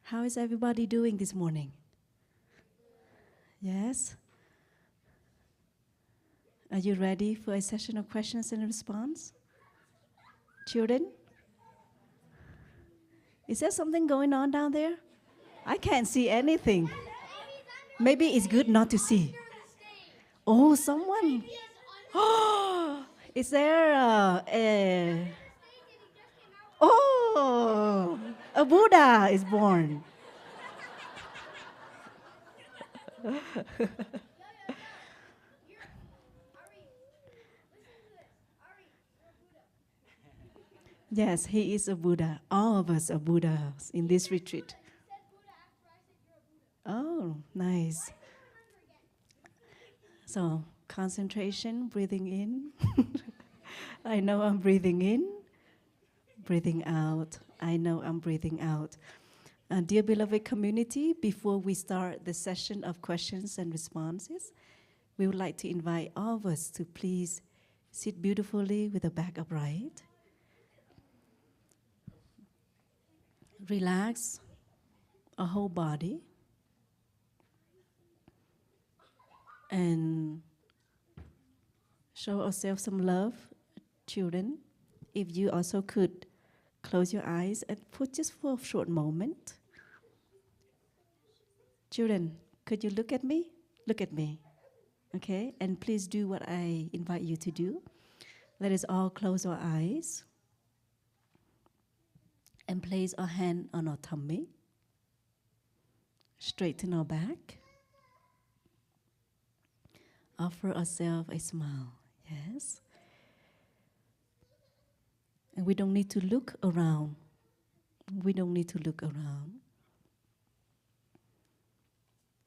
How is everybody doing this morning? Yes? Are you ready for a session of questions and response? Children? Is there something going on down there? I can't see anything. Maybe it's good not to see. Oh, someone. Oh, is there oh, a Buddha is born. Yes, he is a Buddha. All of us are Buddhas in this retreat. Oh, nice. So, concentration, breathing in. I know I'm breathing in, breathing out. I know I'm breathing out. Dear beloved community, before we start the session of questions and responses, we would like to invite all of us to please sit beautifully with the back upright. Relax our whole body. And show ourselves some love, children. If you also could close your eyes and just for a short moment. Children, could you look at me? Look at me. Okay? And please do what I invite you to do. Let us all close our eyes and place our hand on our tummy. Straighten our back. Offer ourselves a smile. Yes? And we don't need to look around. We don't need to look around.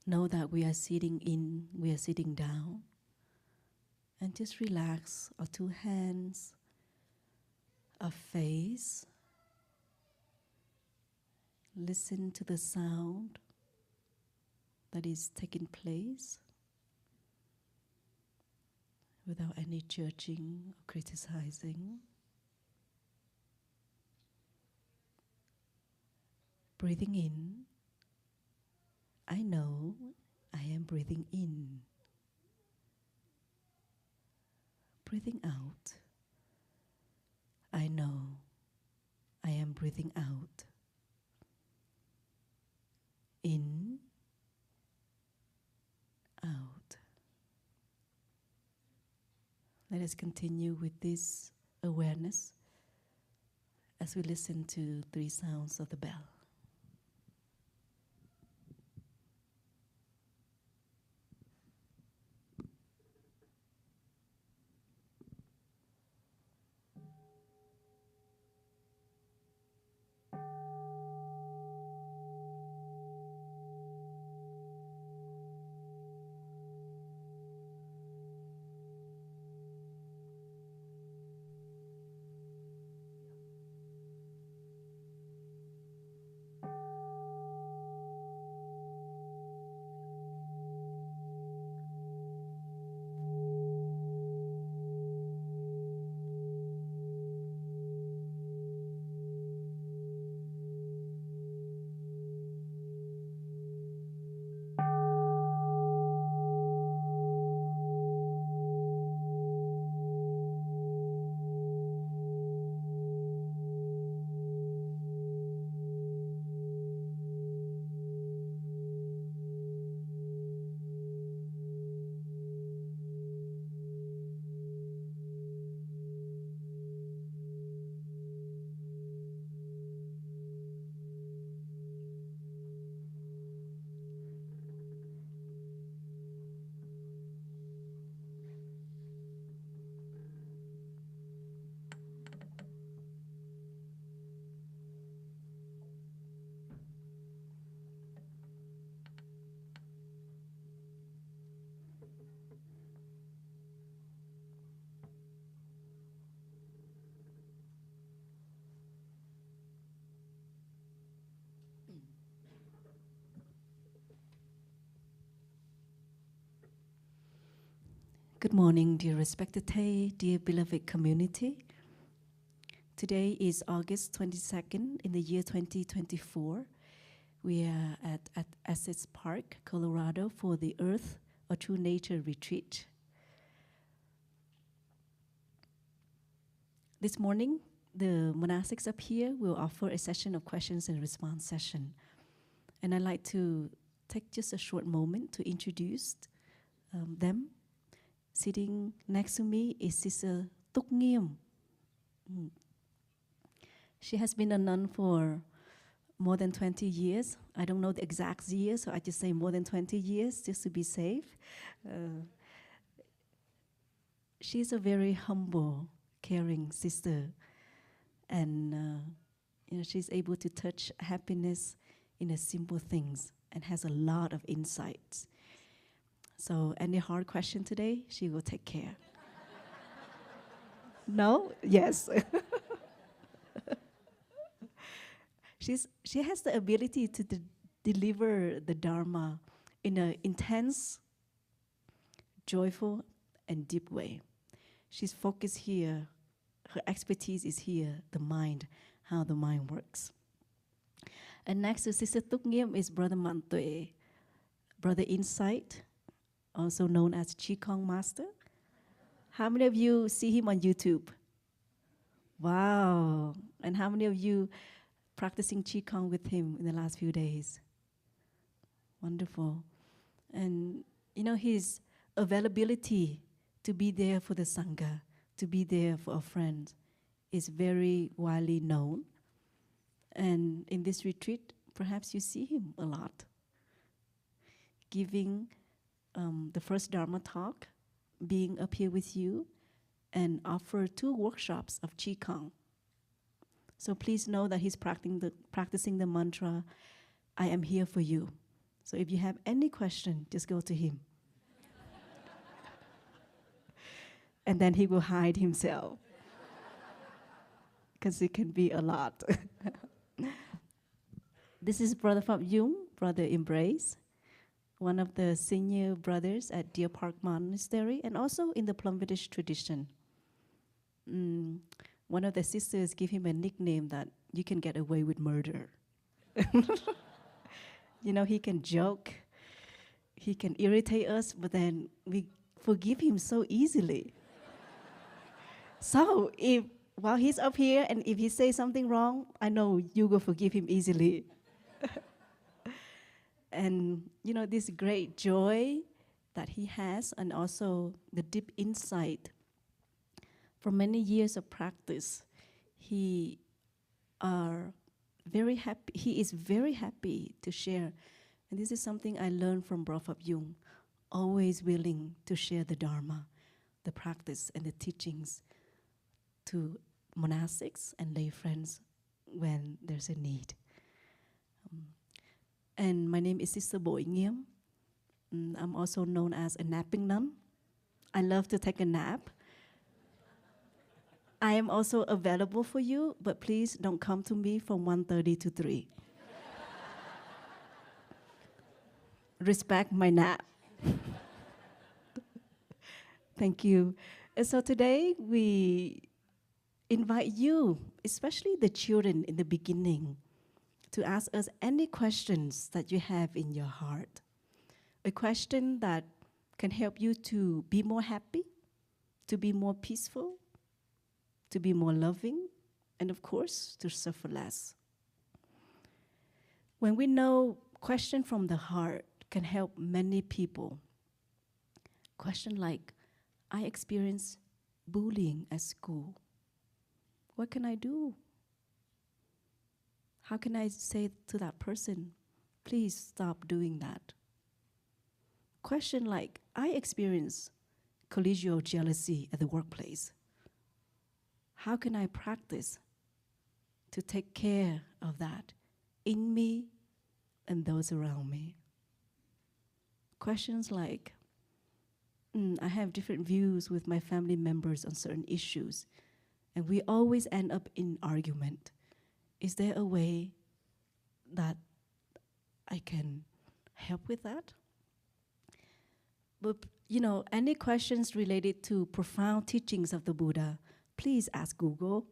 Know that we are sitting in, we are sitting down. And just relax our two hands, our face. Listen to the sound that is taking place without any judging or criticizing. Breathing in, I know I am breathing in. Breathing out, I know I am breathing out. In, out. Let us continue with this awareness as we listen to 3 sounds of the bell. Good morning, dear respected Thay, dear beloved community. Today is August 22nd in the year 2024. We are at Essex Park, Colorado, for the Earth or True Nature retreat. This morning, the monastics up here will offer a session of questions and response session. And I'd like to take just a short moment to introduce them. Sitting next to me is Sister Nghiêm. She has been a nun for more than 20 years. I don't know the exact year, so I just say more than 20 years just to be safe. She's a very humble, caring sister. And she's able to touch happiness in the simple things and has a lot of insights. So any hard question today, she will take care. No? Yes. She has the ability to deliver the Dharma in an intense, joyful, and deep way. She's focused here. Her expertise is here, the mind, how the mind works. And next to Sister Nghiêm is Brother Mantue, Brother Insight, also known as Qigong Master. How many of you see him on YouTube? Wow. And how many of you practicing Qigong with him in the last few days? Wonderful. And his availability to be there for the Sangha, to be there for a friend, is very widely known. And in this retreat, perhaps you see him a lot, giving the first Dharma talk, being up here with you, and offer 2 workshops of Qigong. So please know that he's practicing the mantra, I am here for you. So if you have any question, just go to him. And then he will hide himself, because it can be a lot. This is Brother Pháp Dung, Brother Embrace, one of the senior brothers at Deer Park Monastery, and also in the Plum Village tradition. One of the sisters gave him a nickname that you can get away with murder. He can joke, he can irritate us, but then we forgive him so easily. So while he's up here, and if he says something wrong, I know you will forgive him easily. And this great joy that he has, and also the deep insight. For many years of practice, he is very happy to share. And this is something I learned from Brother Dung, always willing to share the Dharma, the practice and the teachings to monastics and lay friends when there's a need. And my name is Sister Nghiêm. I'm also known as a napping nun. I love to take a nap. I am also available for you, but please don't come to me from 1:30 to 3. Respect my nap. Thank you. And so today we invite you, especially the children in the beginning, to ask us any questions that you have in your heart. A question that can help you to be more happy, to be more peaceful, to be more loving, and of course, to suffer less. When we know question from the heart can help many people. Question like, I experience bullying at school. What can I do? How can I say to that person, please stop doing that? Question like, I experience collegial jealousy at the workplace. How can I practice to take care of that in me and those around me? Questions like, I have different views with my family members on certain issues, and we always end up in argument. Is there a way that I can help with that? But, any questions related to profound teachings of the Buddha, please ask Google.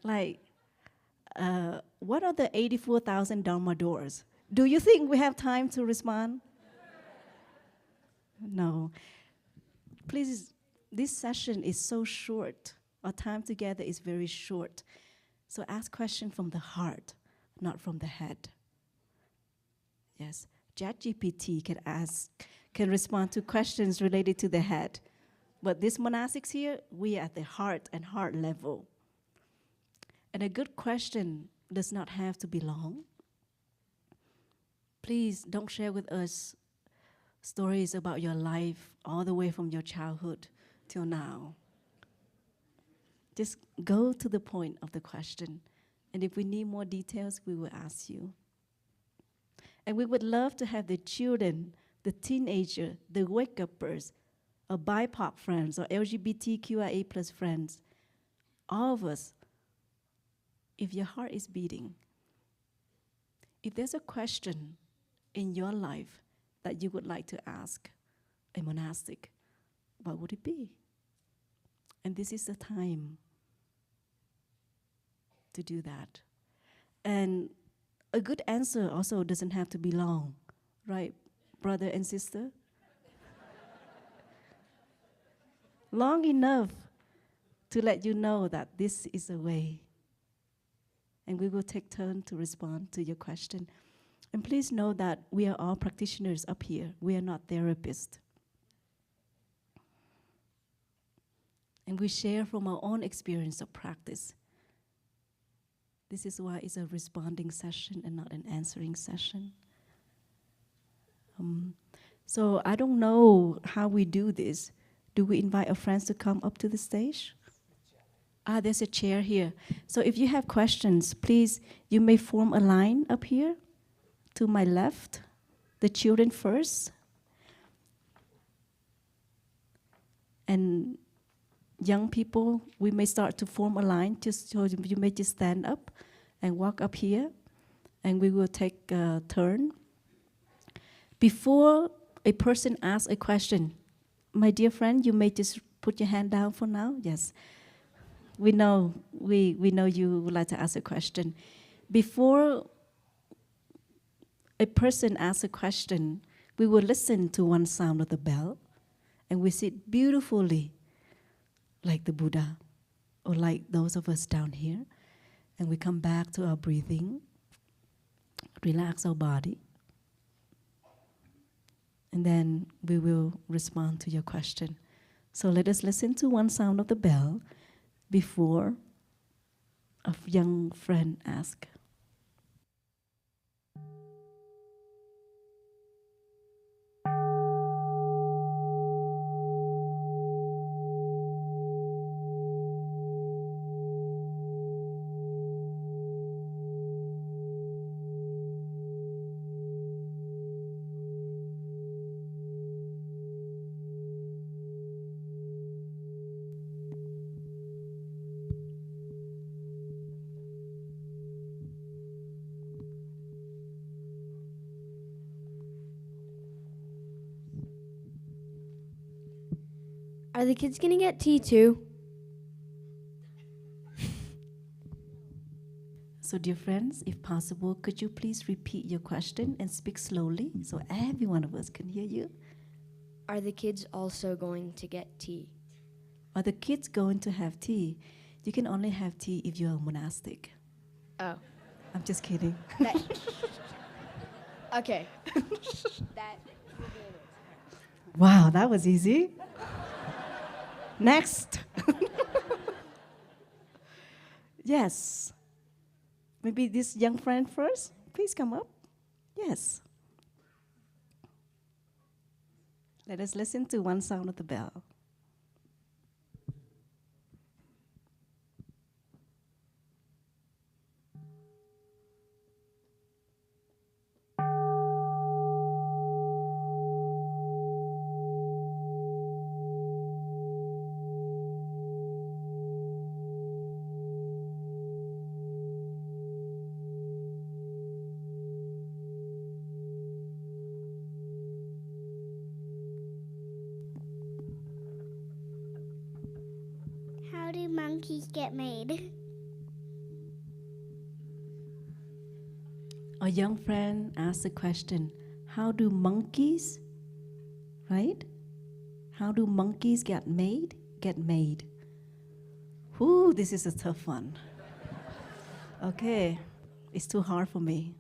Like, What are the 84,000 Dharma doors? Do you think we have time to respond? No. Please, this session is so short. Our time together is very short. So ask questions from the heart, not from the head. Yes, ChatGPT can respond to questions related to the head. But these monastics here, we are at the heart and heart level. And a good question does not have to be long. Please don't share with us stories about your life all the way from your childhood till now. Just go to the point of the question. And if we need more details, we will ask you. And we would love to have the children, the teenager, the wake-uppers, or BIPOC friends, or LGBTQIA plus friends, all of us, if your heart is beating, if there's a question in your life that you would like to ask a monastic, what would it be? And this is the time to do that. And a good answer also doesn't have to be long, right, brother and sister? Long enough to let you know that this is a way. And we will take turn to respond to your question. And please know that we are all practitioners up here. We are not therapists. And we share from our own experience of practice. This is why it's a responding session and not an answering session. So I don't know how we do this. Do we invite our friends to come up to the stage? There's a chair here. So if you have questions, please, you may form a line up here to my left. The children first. And young people, we may start to form a line, just so you may just stand up and walk up here, and we will take a turn. Before a person asks a question, my dear friend, you may just put your hand down for now. Yes, we know you would like to ask a question. Before a person asks a question, we will listen to one sound of the bell, and we sit beautifully like the Buddha, or like those of us down here, and we come back to our breathing, relax our body, and then we will respond to your question. So let us listen to one sound of the bell before a young friend asks. Are the kids gonna get tea too? So dear friends, if possible, could you please repeat your question and speak slowly so every one of us can hear you? Are the kids also going to get tea? Are the kids going to have tea? You can only have tea if you're a monastic. Oh. I'm just kidding. Okay. Wow, that was easy. Next. Yes. Maybe this young friend first. Please come up. Yes. Let us listen to one sound of the bell. How do monkeys get made? A young friend asked the question, how do monkeys, right? How do monkeys get made? Get made. Whoo, this is a tough one. Okay, it's too hard for me.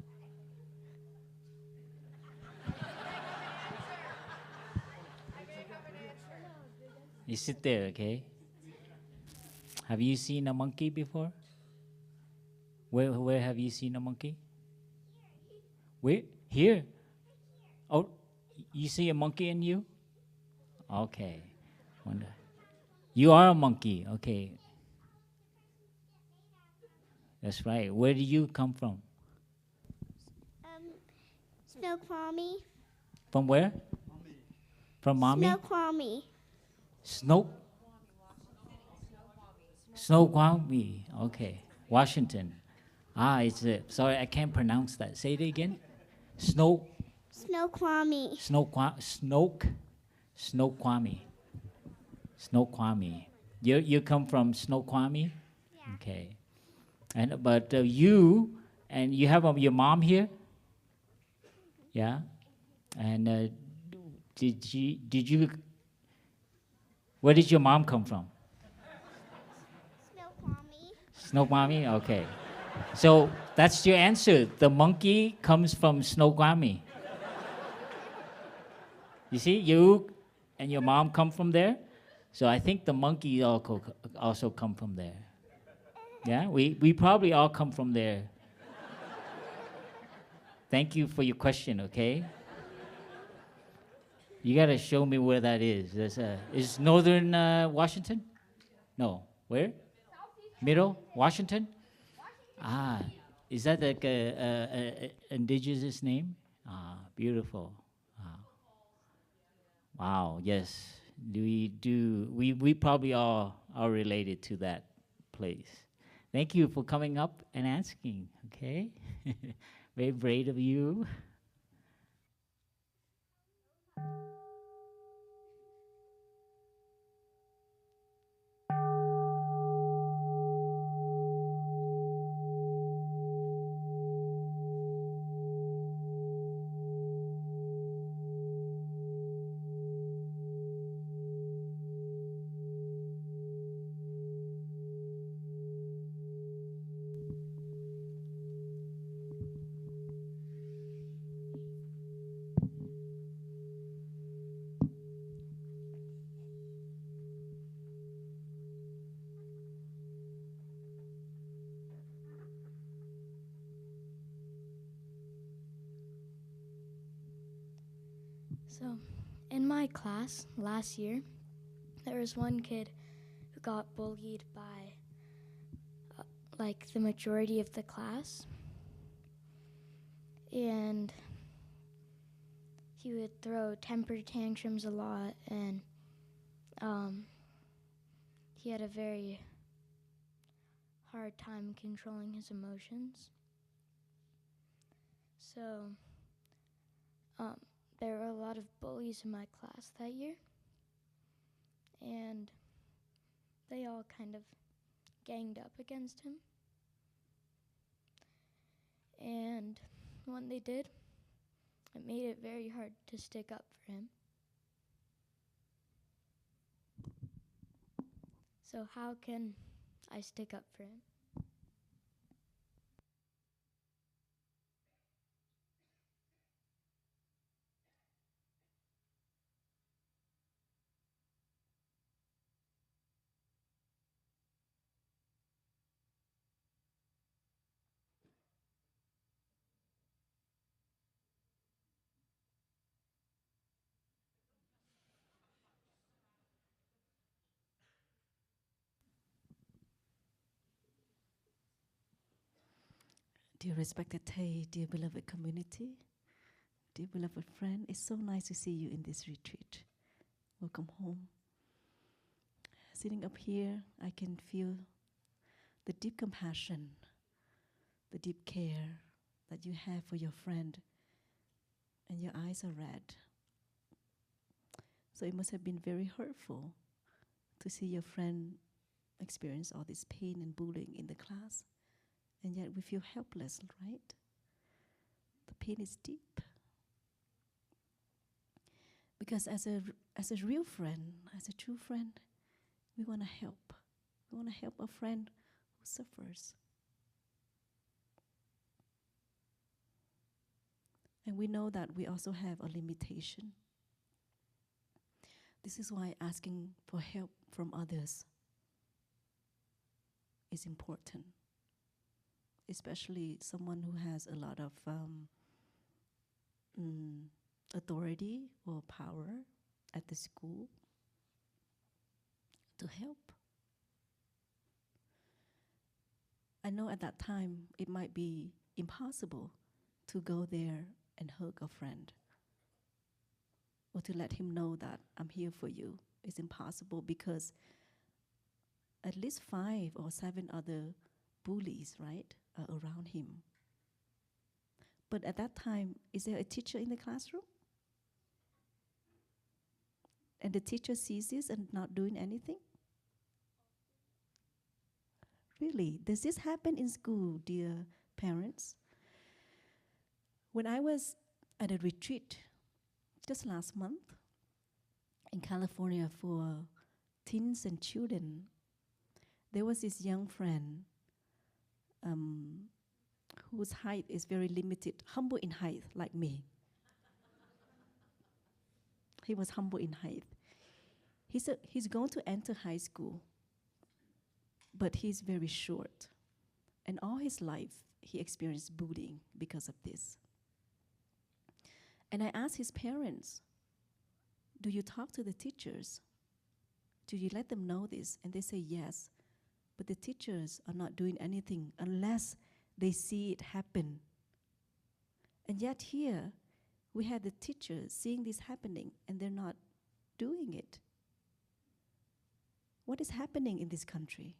You sit there, okay? Have you seen a monkey before? Where have you seen a monkey? Where? Here? Oh, you see a monkey in you? Okay. Wonder. You are a monkey, okay. That's right. Where do you come from? Snoqualmie. From where? From mommy? Snoqualmie. Snoqualmie. Okay. Washington. It's sorry, I can't pronounce that. Say it again. Snoqualmie. Snoqualmie. You come from Snoqualmie? Yeah. Okay. But you have your mom here? Yeah. And did you? Where did your mom come from? Snoqualmie. Snoqualmie. Okay. So that's your answer. The monkey comes from Snoqualmie. You see, you and your mom come from there. So I think the monkey also come from there. Yeah, we probably all come from there. Thank you for your question, okay? You got to show me where that is. Is northern Washington? No. Where? Middle Washington? Is that like a indigenous name? Beautiful. Wow, yes. We probably all are related to that place. Thank you for coming up and asking, okay? Very brave of you. So, in my class last year, there was one kid who got bullied by like the majority of the class. And he would throw temper tantrums a lot, and he had a very hard time controlling his emotions. So, there were a lot of bullies in my class that year, and they all kind of ganged up against him. And when they did, it made it very hard to stick up for him. So how can I stick up for him? Dear respected Tay, dear beloved community, dear beloved friend, it's so nice to see you in this retreat. Welcome home. Sitting up here, I can feel the deep compassion, the deep care that you have for your friend, and your eyes are red. So it must have been very hurtful to see your friend experience all this pain and bullying in the class. And yet we feel helpless, right? The pain is deep. Because as a real friend, as a true friend, we want to help. We want to help a friend who suffers. And we know that we also have a limitation. This is why asking for help from others is important, especially someone who has a lot of authority or power at the school to help. I know at that time it might be impossible to go there and hug a friend or to let him know that I'm here for you. It's impossible because at least 5 or 7 other bullies, right, are around him. But at that time, is there a teacher in the classroom? And the teacher sees this and not doing anything? Really? Does this happen in school, dear parents? When I was at a retreat just last month in California for teens and children, there was this young friend whose height is very limited, humble in height, like me. He was humble in height. He's going to enter high school, but he's very short. And all his life, he experienced bullying because of this. And I asked his parents, do you talk to the teachers? Do you let them know this? And they say yes. But the teachers are not doing anything unless they see it happen. And yet here, we had the teachers seeing this happening and they're not doing it. What is happening in this country?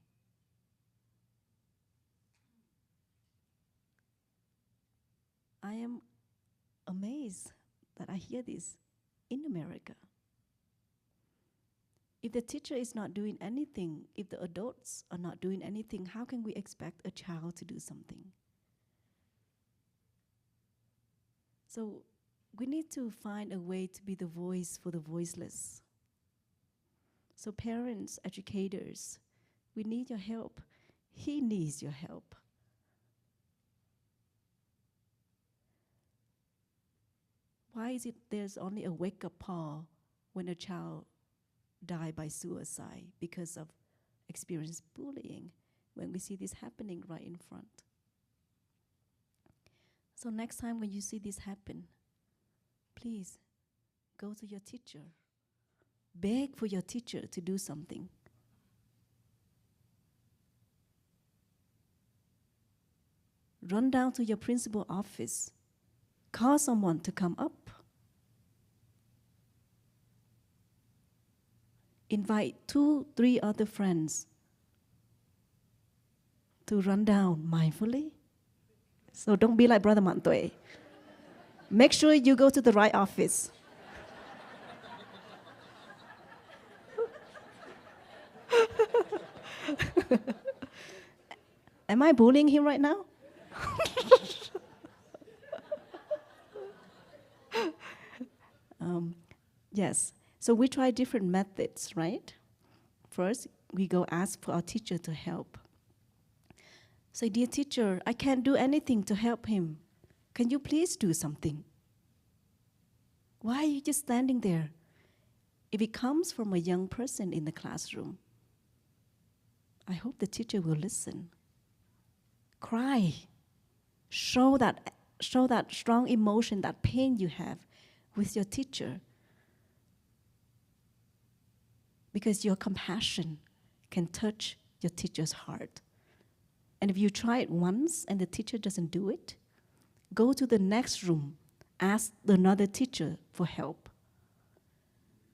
I am amazed that I hear this in America. If the teacher is not doing anything, if the adults are not doing anything, how can we expect a child to do something? So we need to find a way to be the voice for the voiceless. So parents, educators, we need your help. He needs your help. Why is it there's only a wake-up call when a child dies by suicide because of experienced bullying, when we see this happening right in front? So next time when you see this happen, please go to your teacher. Beg for your teacher to do something. Run down to your principal's office. Call someone to come up. Invite 2, 3 other friends to run down mindfully. So don't be like Brother Mantue. Make sure you go to the right office. Am I bullying him right now? Yes. So we try different methods, right? First, we go ask for our teacher to help. Say, dear teacher, I can't do anything to help him. Can you please do something? Why are you just standing there? If it comes from a young person in the classroom, I hope the teacher will listen. Cry. Show that strong emotion, that pain you have with your teacher. Because your compassion can touch your teacher's heart. And if you try it once and the teacher doesn't do it, go to the next room, ask another teacher for help.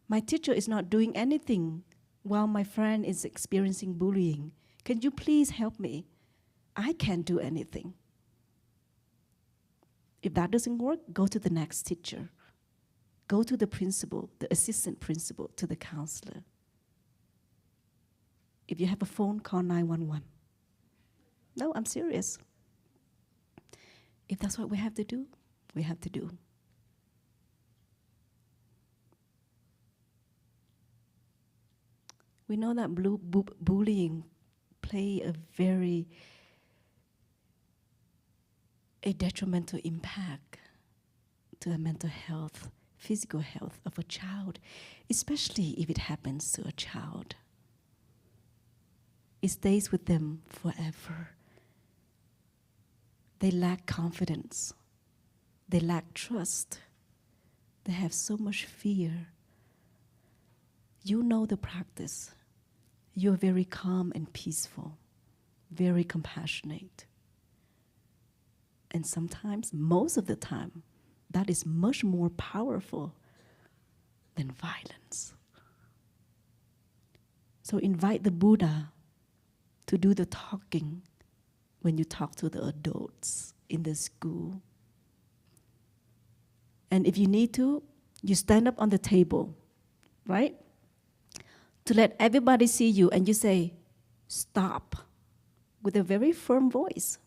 My teacher is not doing anything while my friend is experiencing bullying. Can you please help me? I can't do anything. If that doesn't work, go to the next teacher. Go to the principal, the assistant principal, to the counselor. If you have a phone, call 911. No, I'm serious. If that's what we have to do, we have to do. We know that bullying play a detrimental impact to the mental health, physical health of a child, especially if it happens to a child. It stays with them forever. They lack confidence. They lack trust. They have so much fear. You know the practice. You're very calm and peaceful, very compassionate. And sometimes, most of the time, that is much more powerful than violence. So invite the Buddha to do the talking when you talk to the adults in the school. And if you need to, you stand up on the table, right? To let everybody see you, and you say, stop, with a very firm voice.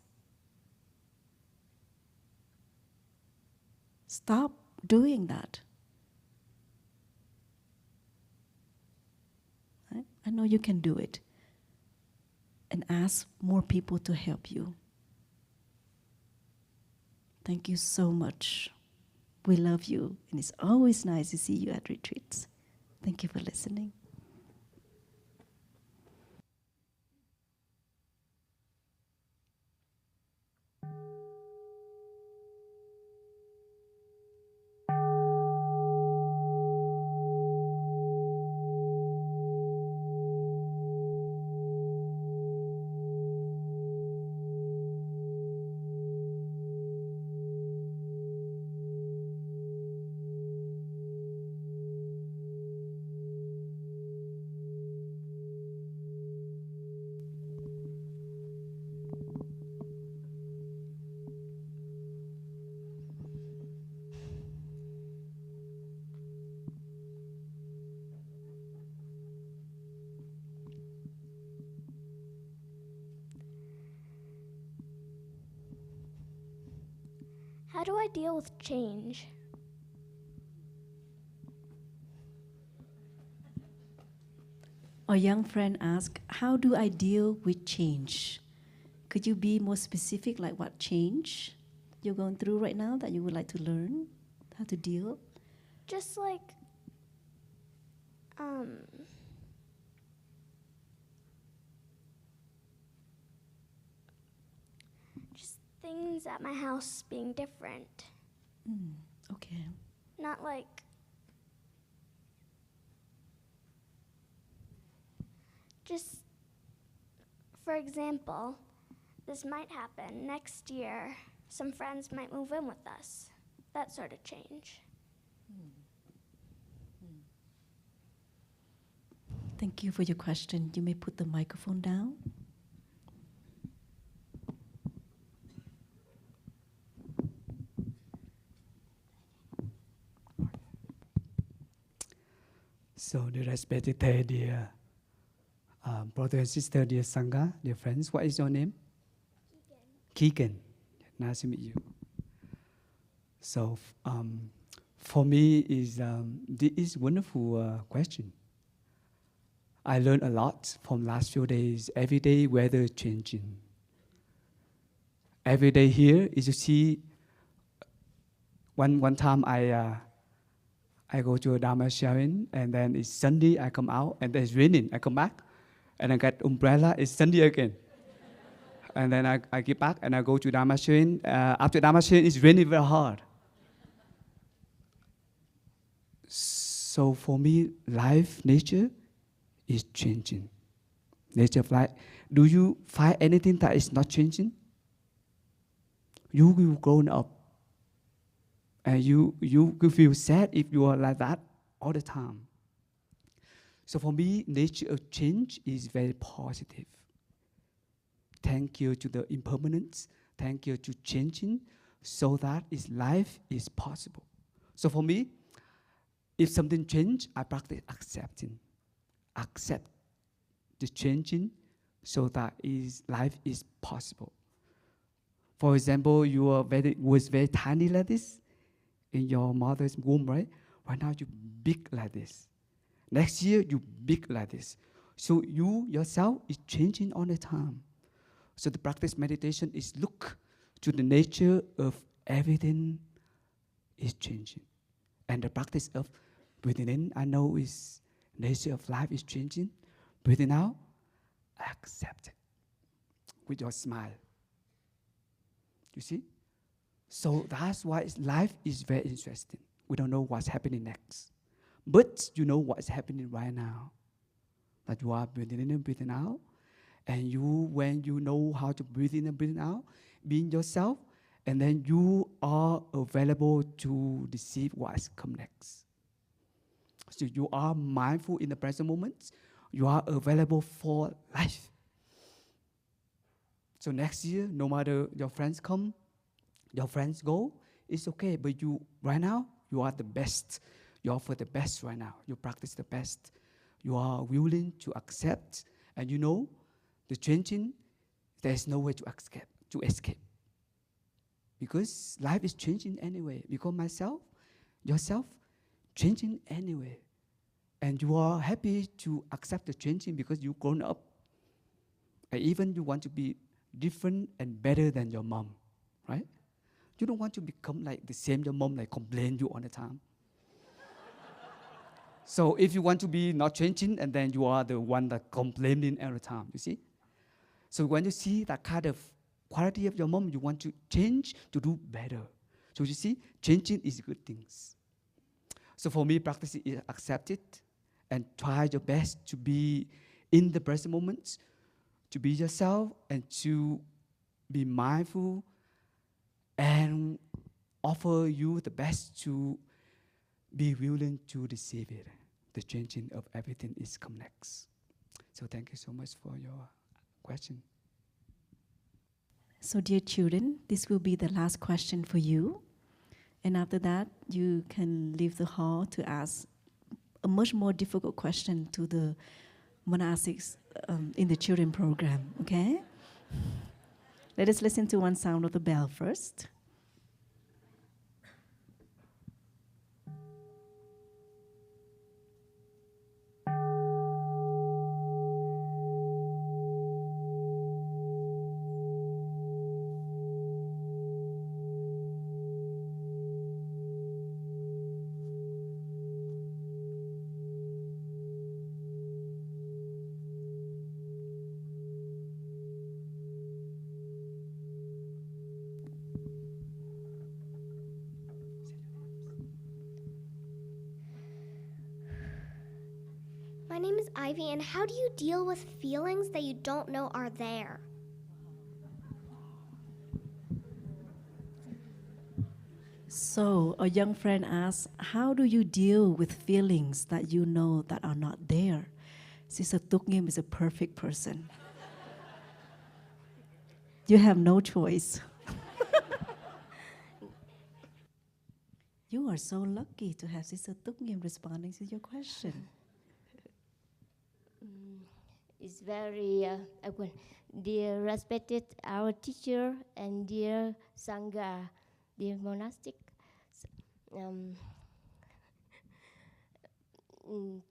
Stop doing that. Right? I know you can do it. And ask more people to help you. Thank you so much. We love you, and it's always nice to see you at retreats. Thank you for listening. How do I deal with change? A young friend asked, how do I deal with change? Could you be more specific, like what change you're going through right now that you would like to learn how to deal? Just like, just things at my house being different. Okay. Not like, just, for example, this might happen next year. Some friends might move in with us. That sort of change. Thank you for your question. You may put the microphone down. So, the respected dear brother and sister, dear Sangha, dear friends, what is your name? Keegan. Nice to meet you. So, for me, this is wonderful question. I learned a lot from last few days. Every day, weather changing. Every day here is you see. One time I go to a Dharma sharing, and then it's Sunday. I come out, and then it's raining. I come back, and I get umbrella. It's Sunday again, and then I get back, and I go to Dharma sharing. After Dharma sharing, it's raining very hard. So for me, life, nature, is changing. Nature of life. Do you find anything that is not changing? You will grow up. And you feel sad if you are like that all the time. So for me, nature of change is very positive. Thank you to the impermanence. Thank you to changing, so that life is possible. So for me, if something change, I practice accepting. Accept the changing, so that life is possible. For example, you was very tiny like this in your mother's womb, right? Right now you big like this. Next year you big like this. So you yourself is changing all the time. So the practice meditation is look to the nature of everything is changing. And the practice of breathing in, I know is nature of life is changing. Breathing out, accept it with your smile. You see? So that's why life is very interesting. We don't know what's happening next. But you know what's happening right now. That you are breathing in and breathing out. And you, when you know how to breathe in and breathe out, being yourself, and then you are available to receive what's come next. So you are mindful in the present moment. You are available for life. So next year, no matter your friends come, your friends go, it's okay. But you, right now, you are the best. You offer the best right now. You practice the best. You are willing to accept, and you know, the changing, there's no way to escape. Because life is changing anyway. Because myself, yourself, changing anyway. And you are happy to accept the changing because you've grown up. And even you want to be different and better than your mom, right? You don't want to become like the same your mom, like complain you all the time. So if you want to be not changing, and then you are the one that complaining every time, you see? So when you see that kind of quality of your mom, you want to change to do better. So you see, changing is good things. So for me, practice is accept it and try your best to be in the present moment, to be yourself and to be mindful and offer you the best to be willing to receive it. The changing of everything is come next. So thank you so much for your question. So dear children, this will be the last question for you. And after that, you can leave the hall to ask a much more difficult question to the monastics in the children program, okay? Let us listen to one sound of the bell first. My name is Ivy, and how do you deal with feelings that you don't know are there? So a young friend asks, how do you deal with feelings that you know that are not there? Sister Tuk Nghiêm is a perfect person. You have no choice. You are so lucky to have Sister Tuk Nghiêm responding to your question. It's very dear respected our teacher and dear Sangha, dear monastic.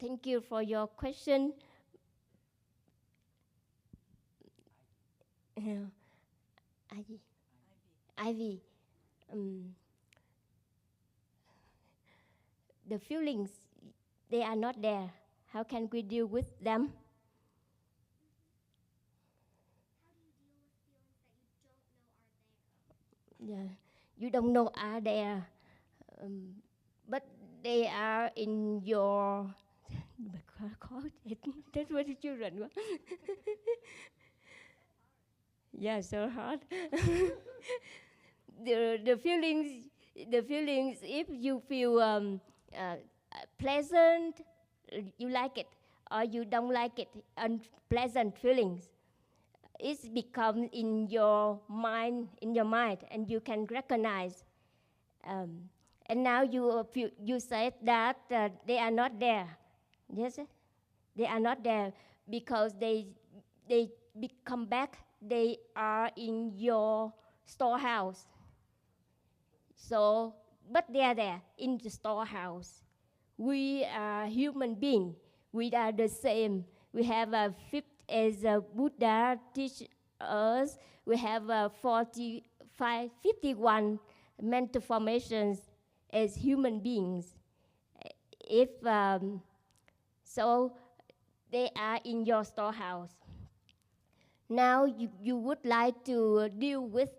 Thank you for your question. Ivy. The feelings, they are not there. How can we deal with them? Yeah, you don't know are there, but they are in your. That's what the children want. Yeah, so hard. the feelings. If you feel pleasant, you like it, or you don't like it, unpleasant feelings. It's become in your mind, and you can recognize. And now you said that they are not there. Yes, they are not there because they come back. They are in your storehouse. So, but they are there in the storehouse. We are human beings. We are the same. We have as Buddha teach us, we have 51 mental formations as human beings. If so, they are in your storehouse. Now you would like to deal with,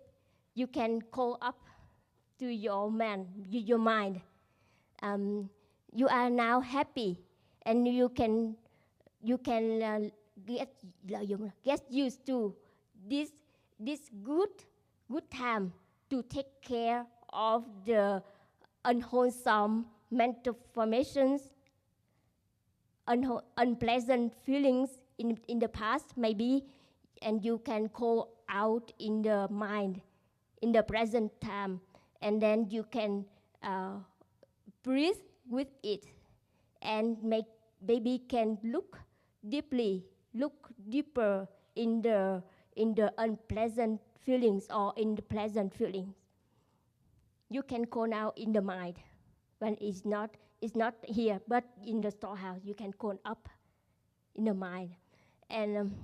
you can call up to your mind. You are now happy, and you can get used to this good time to take care of the unwholesome mental formations, unpleasant feelings in the past maybe, and you can call out in the mind in the present time, and then you can breathe with it, and baby can look deeper in the unpleasant feelings or in the pleasant feelings. You can call out in the mind when it's not here, but in the storehouse you can call up in the mind. And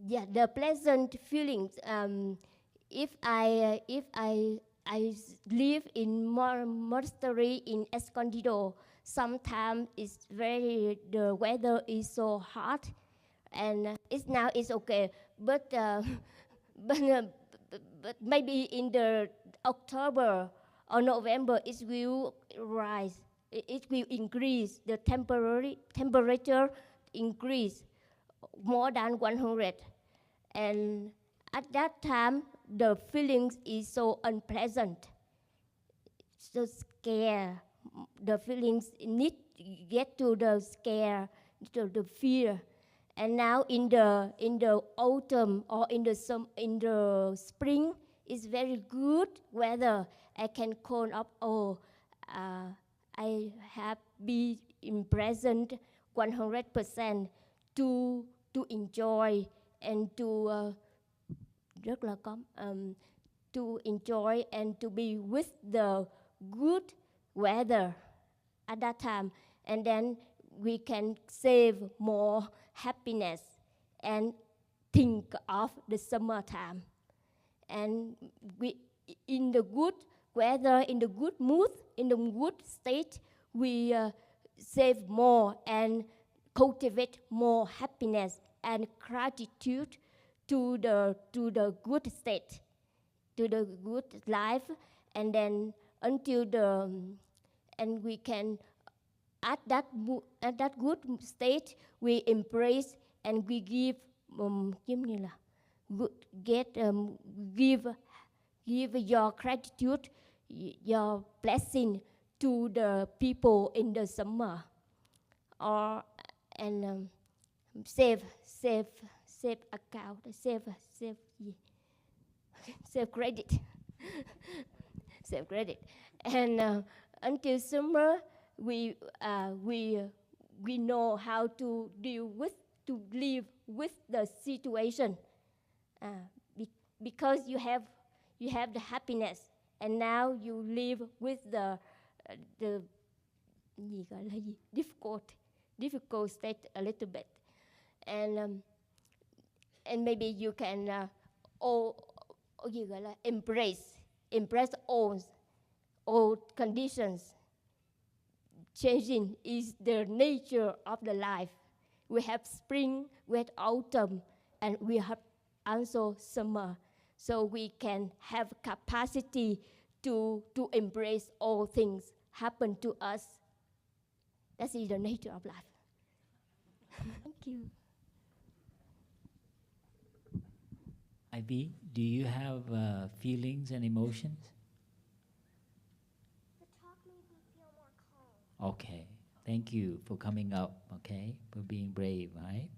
yeah, the pleasant feelings. If I live in monastery in Escondido, sometimes the weather is so hot, and it's okay. But but maybe in the October or November it will rise. It will increase. The temperature increase more than 100. And at that time, the feelings is so unpleasant, so scare. The feelings need to get to the scare, to the fear. And now in the autumn or in the spring, it's very good weather. I can call up. I have been in present 100% to enjoy and to to enjoy and to be with the good weather at that time, and then we can save more happiness and think of the summertime. And we, in the good weather, in the good mood, in the good state, we save more and cultivate more happiness and gratitude to the good state, to the good life, and then and we can at that good state we embrace and we give give your gratitude, your blessing to the people in the summer, or and save account, save credit, save credit, and until summer we know how to live with the situation, because you have the happiness, and now you live with the difficult state a little bit, and maybe you can embrace all conditions. Changing is the nature of the life. We have spring, we have autumn, and we have also summer. So we can have capacity to embrace all things happen to us. That is the nature of life. Thank you. Ivy, do you have feelings and emotions? The talk made me feel more calm. Okay, thank you for coming up, okay, for being brave, right?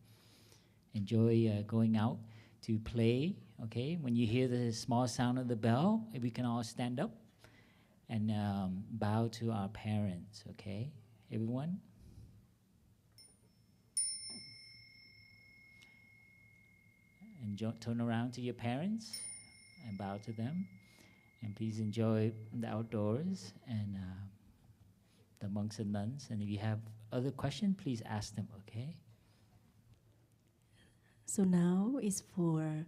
Enjoy going out to play, okay? When you hear the small sound of the bell, we can all stand up and bow to our parents, okay? Everyone? turn around to your parents and bow to them. And please enjoy the outdoors and the monks and nuns. And if you have other questions, please ask them, okay? So now is for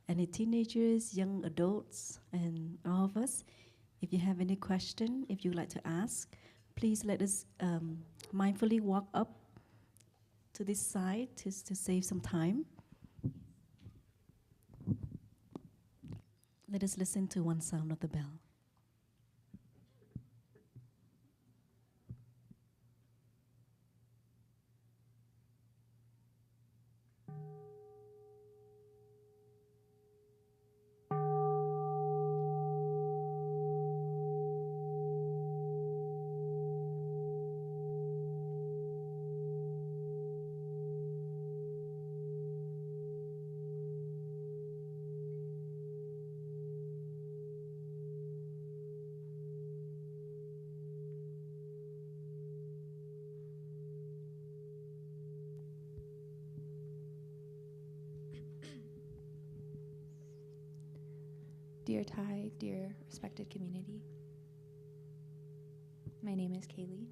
any teenagers, young adults, and all of us. If you have any question, if you'd like to ask, please let us mindfully walk up to this side to save some time. Let us listen to one sound of the bell. Dear Thai, dear respected community, my name is Kaylee.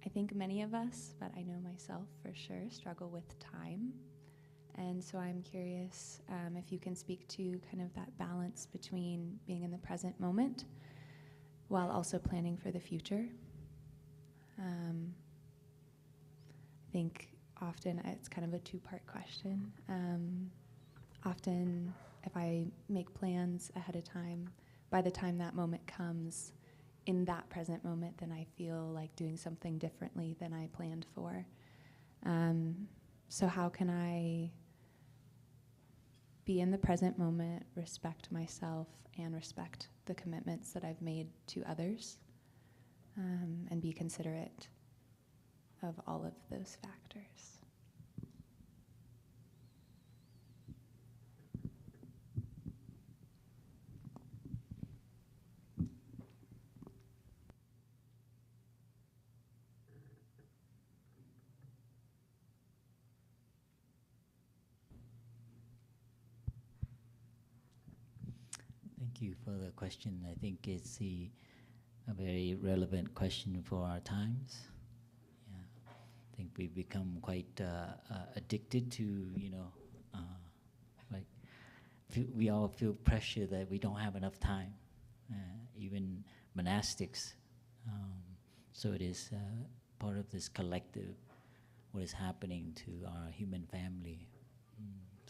I think many of us, but I know myself for sure, struggle with time. And so I'm curious if you can speak to kind of that balance between being in the present moment while also planning for the future. I think often it's kind of a two-part question. Often, if I make plans ahead of time, by the time that moment comes, in that present moment, then I feel like doing something differently than I planned for. So how can I be in the present moment, respect myself, and respect the commitments that I've made to others, and be considerate of all of those factors? Thank you for the question. I think it's a very relevant question for our times. Yeah, I think we've become quite addicted to, we all feel pressure that we don't have enough time, even monastics. So it is part of this collective, what is happening to our human family.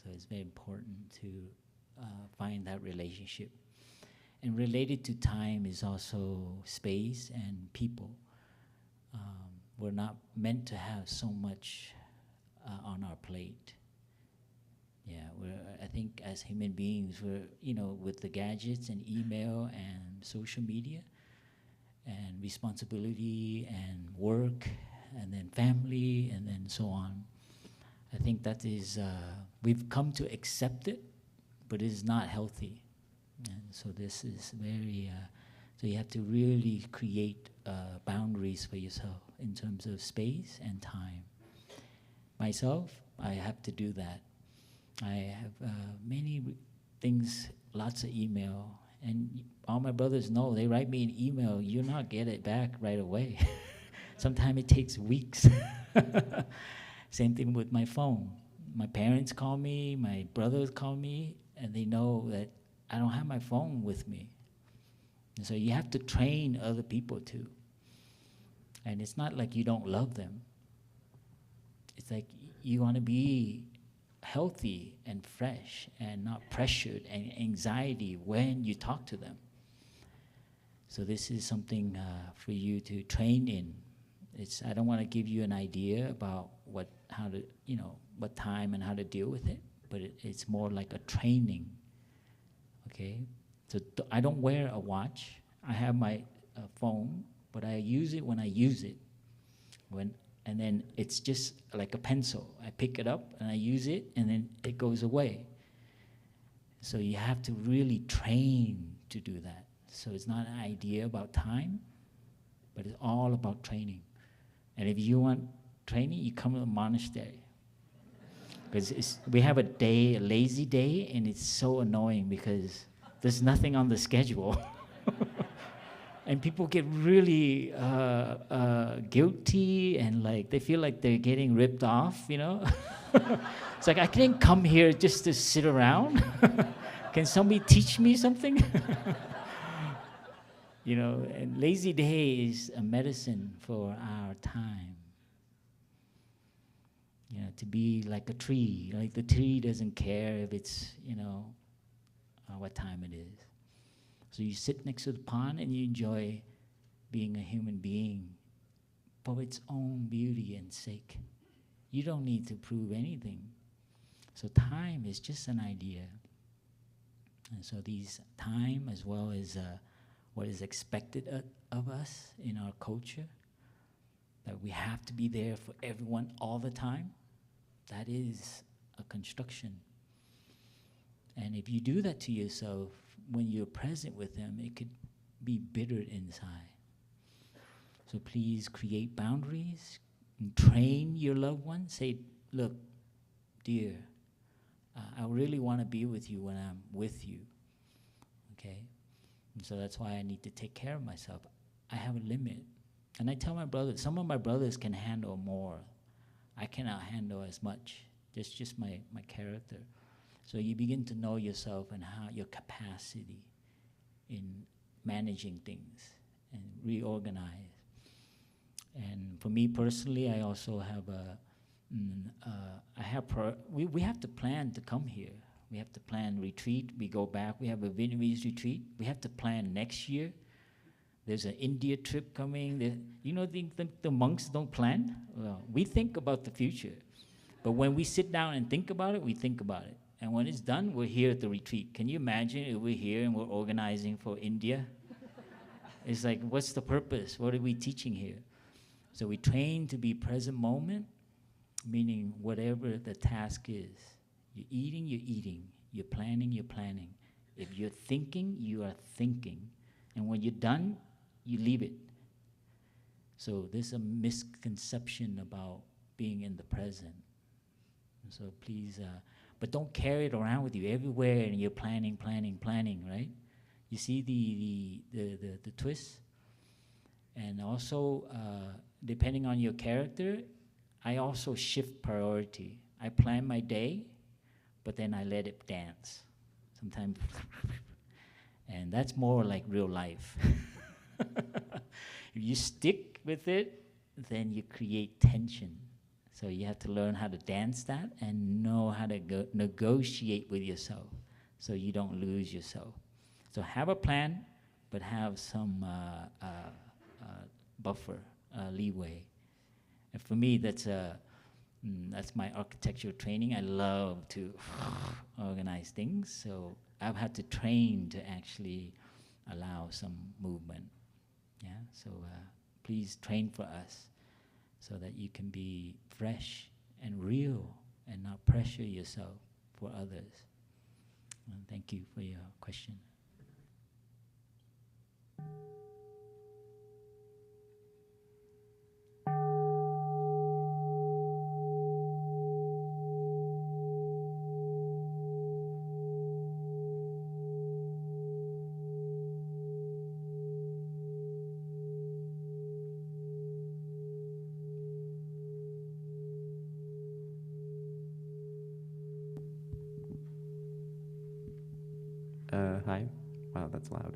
So it's very important to find that relationship. And related to time is also space and people. We're not meant to have so much on our plate. Yeah, I think as human beings, we're, with the gadgets and email and social media and responsibility and work and then family and then so on. I think that is, we've come to accept it, but it is not healthy. And so this is very, so you have to really create boundaries for yourself in terms of space and time. Myself, I have to do that. I have many things, lots of email, and all my brothers know, they write me an email, you'll not get it back right away. Sometimes it takes weeks. Same thing with my phone. My parents call me, my brothers call me, and they know that I don't have my phone with me. And so you have to train other people too. And it's not like you don't love them. It's like you want to be healthy and fresh and not pressured and anxiety when you talk to them. So this is something for you to train in. I don't want to give you an idea about what time and how to deal with it, but it's more like a training. Okay, so I don't wear a watch. I have my phone, but I use it when I use it. And then it's just like a pencil. I pick it up and I use it, and then it goes away. So you have to really train to do that. So it's not an idea about time, but it's all about training. And if you want training, you come to the monastery. Because we have a lazy day, and it's so annoying because there's nothing on the schedule. And people get really guilty, and like they feel like they're getting ripped off, you know? It's like, I didn't come here just to sit around. Can somebody teach me something? You know, and lazy day is a medicine for our time. You know, to be like a tree. Like the tree doesn't care if it's, you know, what time it is. So you sit next to the pond and you enjoy being a human being for its own beauty and sake. You don't need to prove anything. So time is just an idea. And so these time, as well as what is expected of us in our culture, that we have to be there for everyone all the time, that is a construction. And if you do that to yourself, when you're present with them, it could be bitter inside. So please create boundaries, and train your loved ones. Say, look, dear, I really want to be with you when I'm with you, okay? And so that's why I need to take care of myself. I have a limit. And I tell my brothers, some of my brothers can handle more. I cannot handle as much. That's just my character. So you begin to know yourself and how your capacity in managing things and reorganize. And for me personally, I also have we have to plan to come here. We have to plan retreat. We go back. We have a Vietnamese retreat. We have to plan next year. There's an India trip coming. You know, the monks don't plan. Well, we think about the future. But when we sit down and think about it, we think about it. And when it's done, we're here at the retreat. Can you imagine if we're here and we're organizing for India? It's like, what's the purpose? What are we teaching here? So we train to be present moment, meaning whatever the task is. You're eating, you're eating. You're planning, you're planning. If you're thinking, you are thinking. And when you're done, you leave it. So there's a misconception about being in the present. And so please, but don't carry it around with you everywhere, and you're planning, right? You see the twist? And also, depending on your character, I also shift priority. I plan my day, but then I let it dance. Sometimes, and that's more like real life. If you stick with it, then you create tension. So you have to learn how to dance that and know how to negotiate with yourself so you don't lose yourself. So have a plan, but have some buffer, leeway. And for me, that's my architectural training. I love to organize things, so I've had to train to actually allow some movement. Yeah, so please train for us so that you can be fresh and real and not pressure yourself for others. And thank you for your question. Hi. Wow, that's loud.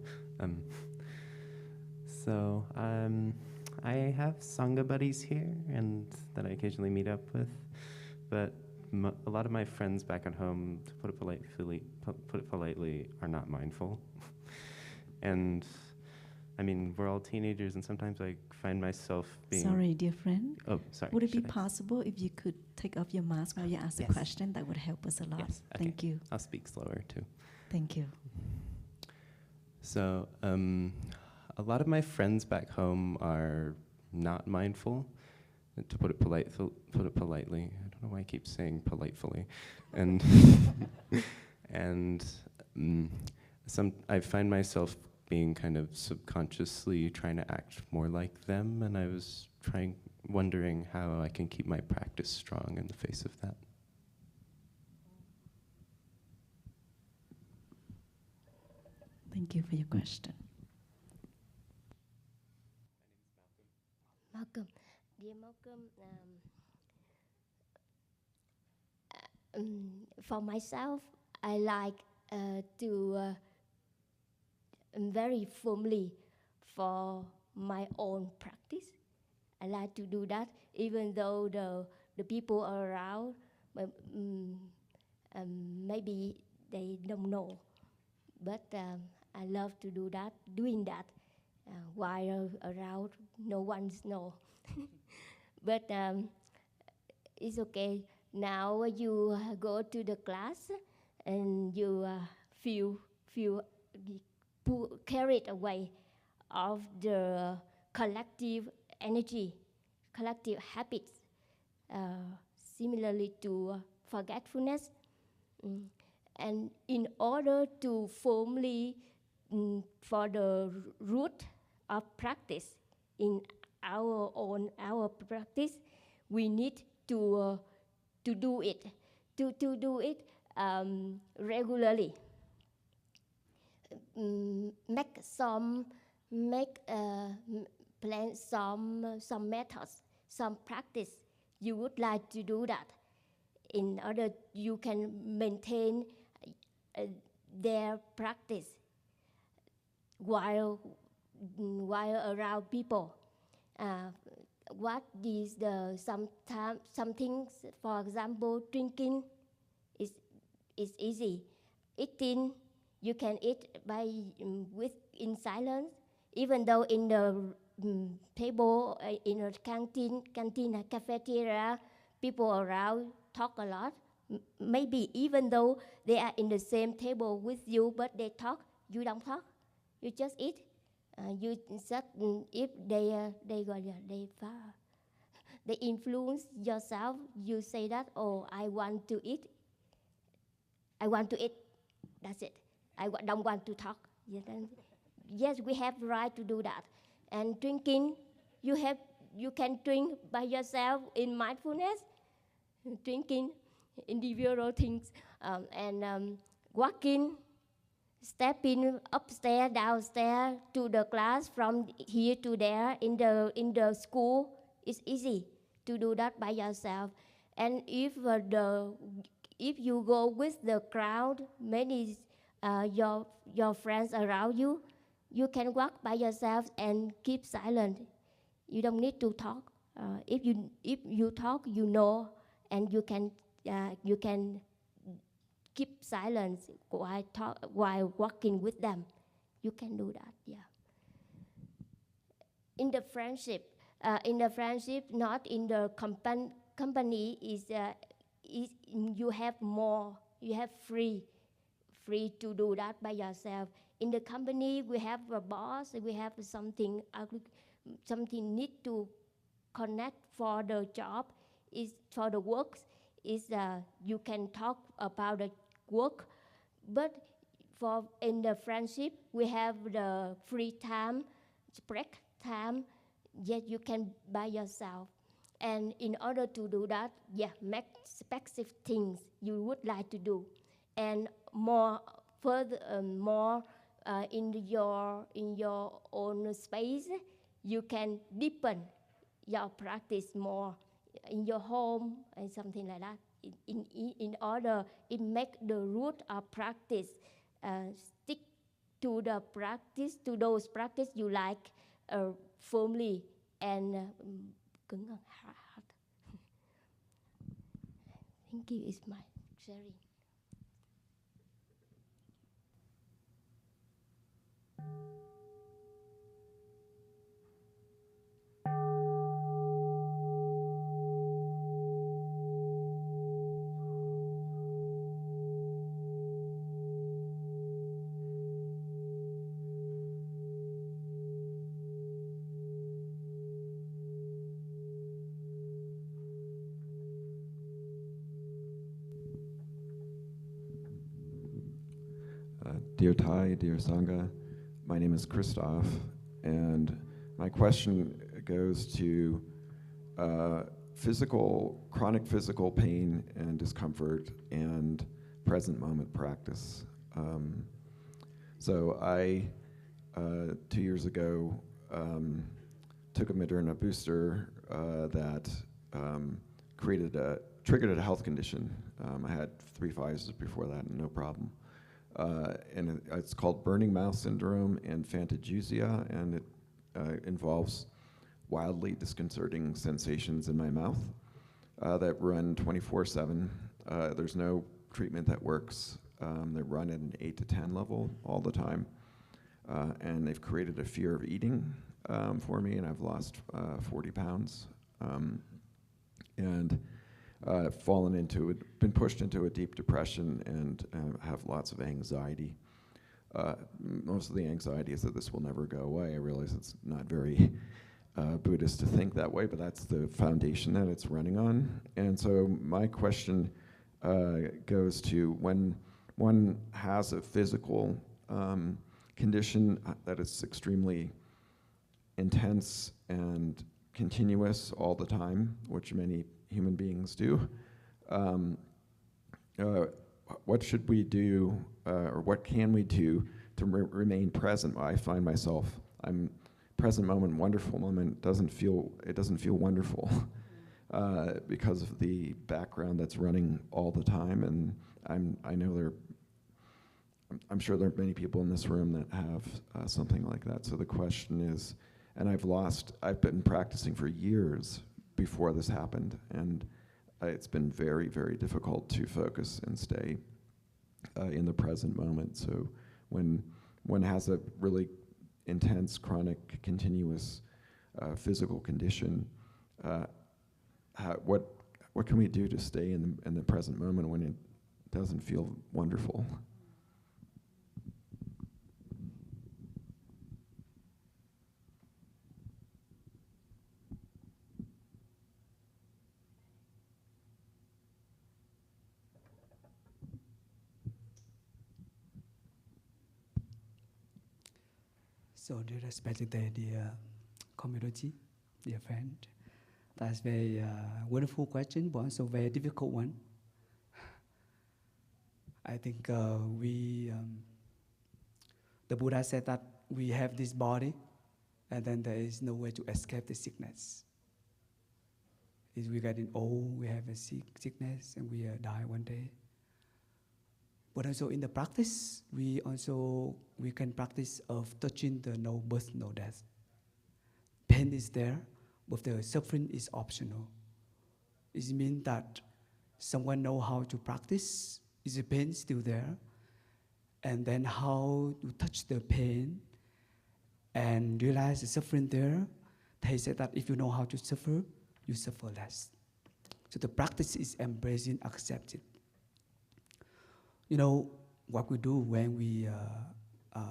I have Sangha buddies here, and that I occasionally meet up with, but a lot of my friends back at home, to put it politely, are not mindful. And I mean, we're all teenagers, and sometimes I find myself being... Sorry, dear friend. Oh, sorry. Would it be possible if you could take off your mask while you ask the question? That would help us a lot. Yes, okay. Thank you. I'll speak slower, too. Thank you. So, a lot of my friends back home are not mindful, to put it politely. I don't know why I keep saying politely. And I find myself being kind of subconsciously trying to act more like them, and I was wondering how I can keep my practice strong in the face of that. Thank you for your question. Malcolm, dear Malcolm, for myself, I like to very firmly for my own practice. I like to do that, even though the people around maybe they don't know. But I love to do that, doing that, while around no one's know. But it's okay. Now you go to the class and you feel carried away of the collective energy, collective habits, similarly to forgetfulness. And in order to firmly for the root of practice in our practice, we need to do it, to do it regularly. Plan some methods, some practice. You would like to do that in order you can maintain their practice while around people. What is some things, for example, drinking is easy. Eating, you can eat in silence, even though in the table, in a canteen, cafeteria, people around talk a lot. Maybe even though they are in the same table with you, but they talk, you don't talk. You just eat. You just if they influence yourself. You say that, oh, I want to eat. I want to eat. That's it. I don't want to talk. Yes, we have the right to do that. And drinking, you can drink by yourself in mindfulness. Drinking, individual things, and walking, stepping upstairs, downstairs to the class, from here to there in the school. It's easy to do that by yourself. And if you go with the crowd, many your friends around you, you can walk by yourself and keep silent. You don't need to talk. If you talk, you know, and you can keep silence while walking with them. You can do that, yeah. In the friendship, not in the company, you have more. You have free to do that by yourself. In the company, we have a boss. We have something need to connect for the job. Is for the works. You can talk about the work, but in the friendship, we have the free time, break time. Yet you can by yourself. And in order to do that, make specific things you would like to do, and more in your own space, you can deepen your practice more in your home and something like that. In order, it make the root of practice stick to the practice, to those practice you like firmly and hard. Thank you. It's my sharing. Dear Thai, dear Sangha, my name is Christoph, and my question goes to chronic physical pain and discomfort and present moment practice. So I, 2 years ago, took a Moderna booster that triggered a health condition. I had 3 Pfizers before that, and no problem. And it's called burning mouth syndrome and phantagusia, and it involves wildly disconcerting sensations in my mouth that run 24/7. There's no treatment that works. They run at an 8 to 10 level all the time. And they've created a fear of eating for me, and I've lost 40 pounds. And fallen into it, been pushed into a deep depression, and have lots of anxiety. Most of the anxiety is that this will never go away. I realize it's not very Buddhist to think that way, but that's the foundation that it's running on. And so my question goes to, when one has a physical condition that is extremely intense and continuous all the time, which many human beings do, what should we do, or what can we do to remain present? I find myself, I'm present moment, wonderful moment, doesn't feel wonderful because of the background that's running all the time. And I'm sure there are many people in this room that have something like that. So the question is, and I've been practicing for years before this happened, and it's been very, very difficult to focus and stay in the present moment. So when one has a really intense, chronic, continuous physical condition, what can we do to stay in the present moment when it doesn't feel wonderful? So, dear respected dear community, dear friend, that's very wonderful question, but also very difficult one. I think the Buddha said that we have this body, and then there is no way to escape the sickness. If we're getting old, we have a sickness, and we die one day. But also in the practice, we can practice of touching the no birth, no death. Pain is there, but the suffering is optional. It means that someone know how to practice. Is the pain still there? And then how to touch the pain and realize the suffering there. They said that if you know how to suffer, you suffer less. So the practice is embracing, accepting. You know, what we do when we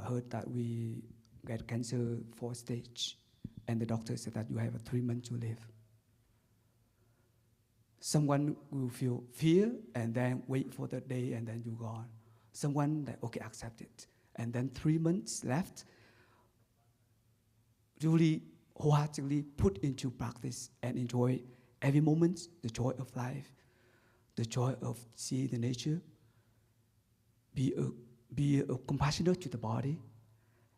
heard that we get cancer 4th stage, and the doctor said that you have 3 months to live. Someone will feel fear and then wait for the day and then you're gone. Someone that, okay, accept it. And then 3 months left, really wholeheartedly put into practice and enjoy every moment, the joy of life, the joy of seeing the nature, be compassionate to the body,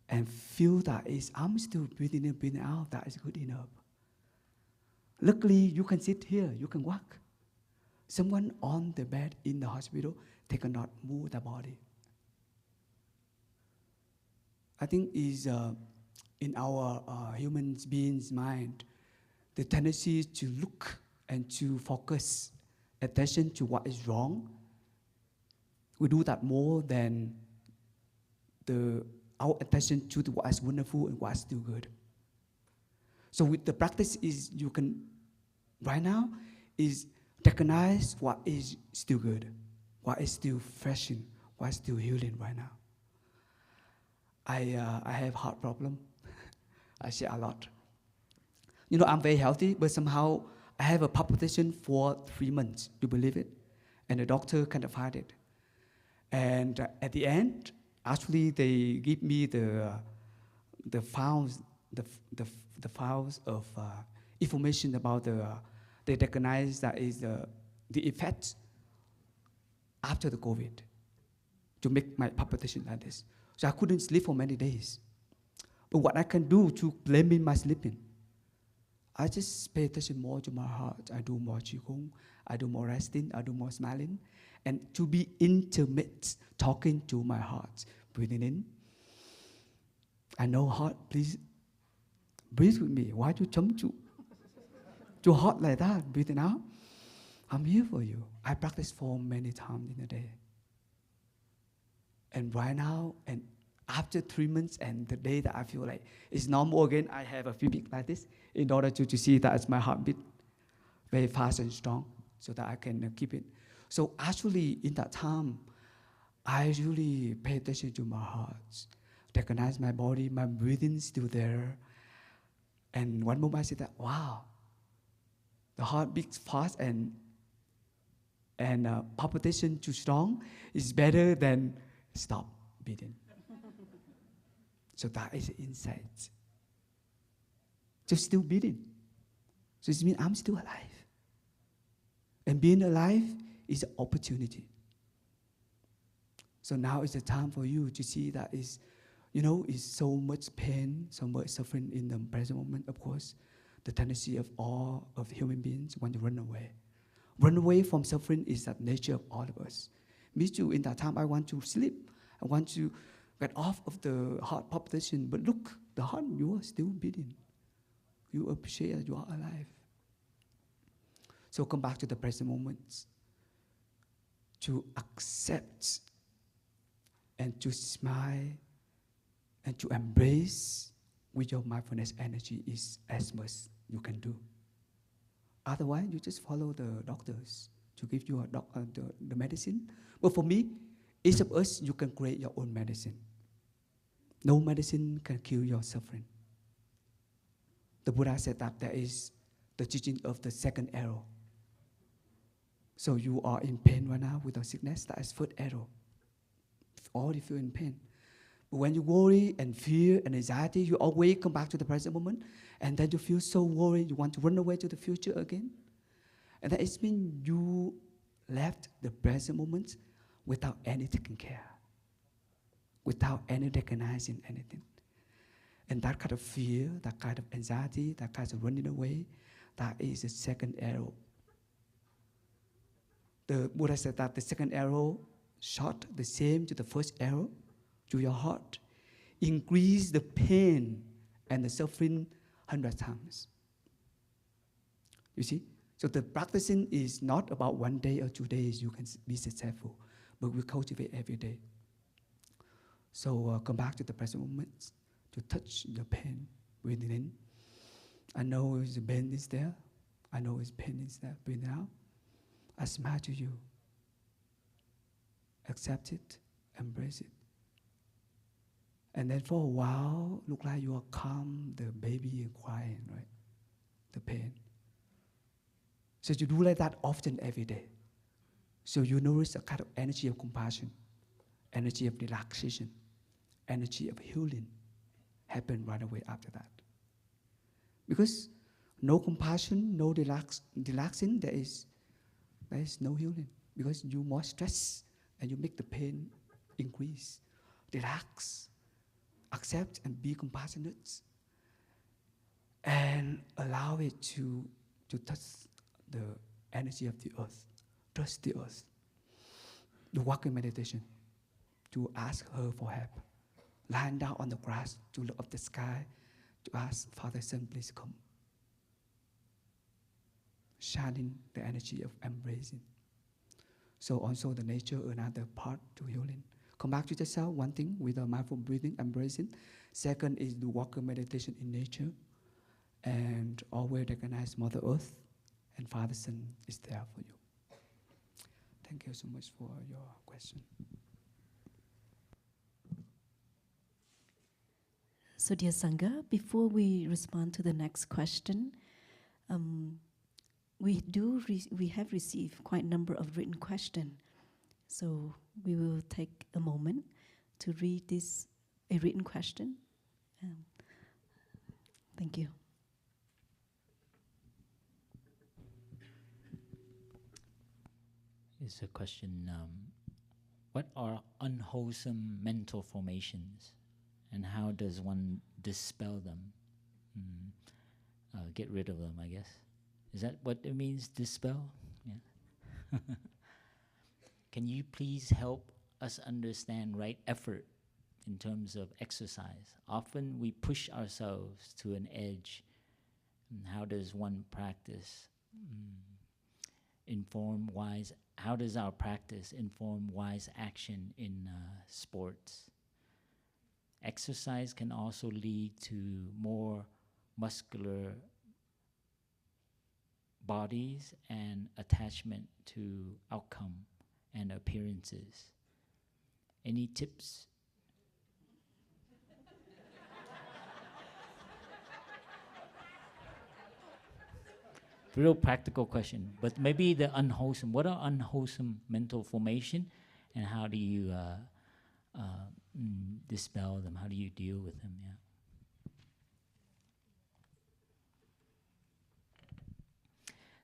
and feel that I'm still breathing in, breathing out, that is good enough. Luckily, you can sit here, you can walk. Someone on the bed in the hospital, they cannot move their body. I think is in our human beings' mind, the tendency to look and to focus attention to what is wrong. We do that more than our attention to what is wonderful and what is still good. So with the practice is you can, right now, is recognize what is still good, what is still freshing, what is still healing right now. I have heart problem. I share a lot. You know, I'm very healthy, but somehow I have a palpitation for 3 months. You believe it? And the doctor kind of hide it. And at the end, actually, they give me the files of information about they recognize that is the effect after the COVID to make my palpitation like this. So I couldn't sleep for many days. But what I can do to limit my sleeping, I just pay attention more to my heart. I do more qigong, I do more resting, I do more smiling, and to be intimate, talking to my heart, breathing in. I know heart, please breathe with me. Why do you jump to heart like that? Breathing out. I'm here for you. I practice for many times in a day. And right now, and after 3 months and the day that I feel like it's normal again, I have a few beats like this in order to see that it's my heartbeat very fast and strong so that I can keep it. So actually, in that time, I really pay attention to my heart, recognize my body, my breathing still there. And one moment I said that, wow, the heart beats fast and palpitation too strong is better than stop beating. So that is the insight. So still beating. So it means I'm still alive. And being alive is an opportunity. So now is the time for you to see that is, is so much pain, so much suffering in the present moment, of course. The tendency of all of human beings want to run away. Run away from suffering is the nature of all of us. Me too, in that time I want to sleep. I want to get off of the heart palpitation. But look, the heart, you are still beating. You appreciate that you are alive. So come back to the present moment. To accept and to smile and to embrace with your mindfulness energy is as much you can do. Otherwise, you just follow the doctors to give you the medicine. But for me, each of us, you can create your own medicine. No medicine can kill your suffering. The Buddha said that there is the teaching of the second arrow. So you are in pain right now with a sickness, that is first arrow. Already feel in pain. But when you worry and fear and anxiety, you always come back to the present moment, and then you feel so worried, you want to run away to the future again. And that it means you left the present moment without any taking care, without any recognizing anything. And that kind of fear, that kind of anxiety, that kind of running away, that is the second arrow. The Buddha said that the second arrow shot the same to the first arrow, to your heart, increase the pain and the suffering 100 times. You see? So the practicing is not about 1 day or 2 days you can be successful, but we cultivate every day. So come back to the present moment, to touch the pain, breathing in. I know the pain is there. I know his pain is there. Breathe out. I smile to you. Accept it, embrace it. And then for a while, look like you are calm, the baby is crying, right? The pain. So you do like that often every day. So you notice a kind of energy of compassion, energy of relaxation, energy of healing happen right away after that. Because no compassion, no relaxing, there is no healing. Because you more stress and you make the pain increase. Relax, accept and be compassionate, and allow it to touch the energy of the earth. Trust the earth. To walk in meditation, to ask her for help. Lying down on the grass to look up the sky, to ask Father, Son, please come. Shining the energy of embracing. So also the nature, another part to healing. Come back to yourself, one thing with a mindful breathing, embracing. Second is the walker meditation in nature. And always recognize Mother Earth and Father Son is there for you. Thank you so much for your question. So dear Sangha, before we respond to the next question, we have received quite a number of written questions. So we will take a moment to read a written question. Thank you. It's a question, What are unwholesome mental formations, and how does one dispel them? Get rid of them, I guess. Is that what it means, dispel? Yeah. Can you please help us understand right effort in terms of exercise? Often we push ourselves to an edge. And how does one practice inform wise? How does our practice inform wise action in sports? Exercise can also lead to more muscular bodies and attachment to outcome and appearances. Any tips? Real practical question, but maybe the unwholesome. What are unwholesome mental formation, and how do you dispel them? How do you deal with them? Yeah.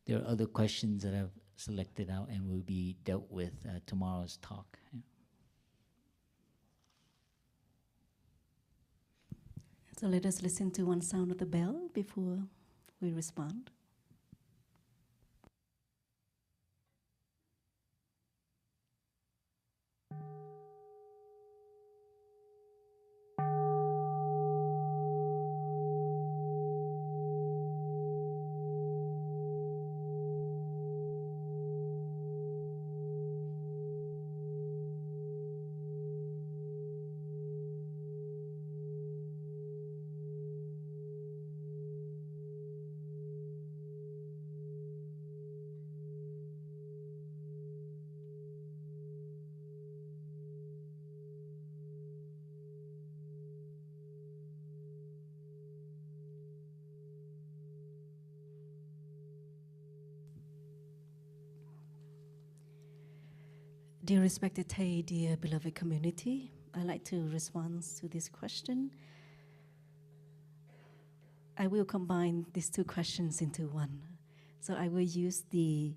There are other questions that I've selected out and will be dealt with tomorrow's talk. Yeah. So let us listen to one sound of the bell before we respond. Dear respected Thầy, dear beloved community, I'd like to respond to this question. I will combine these two questions into one. So I will use the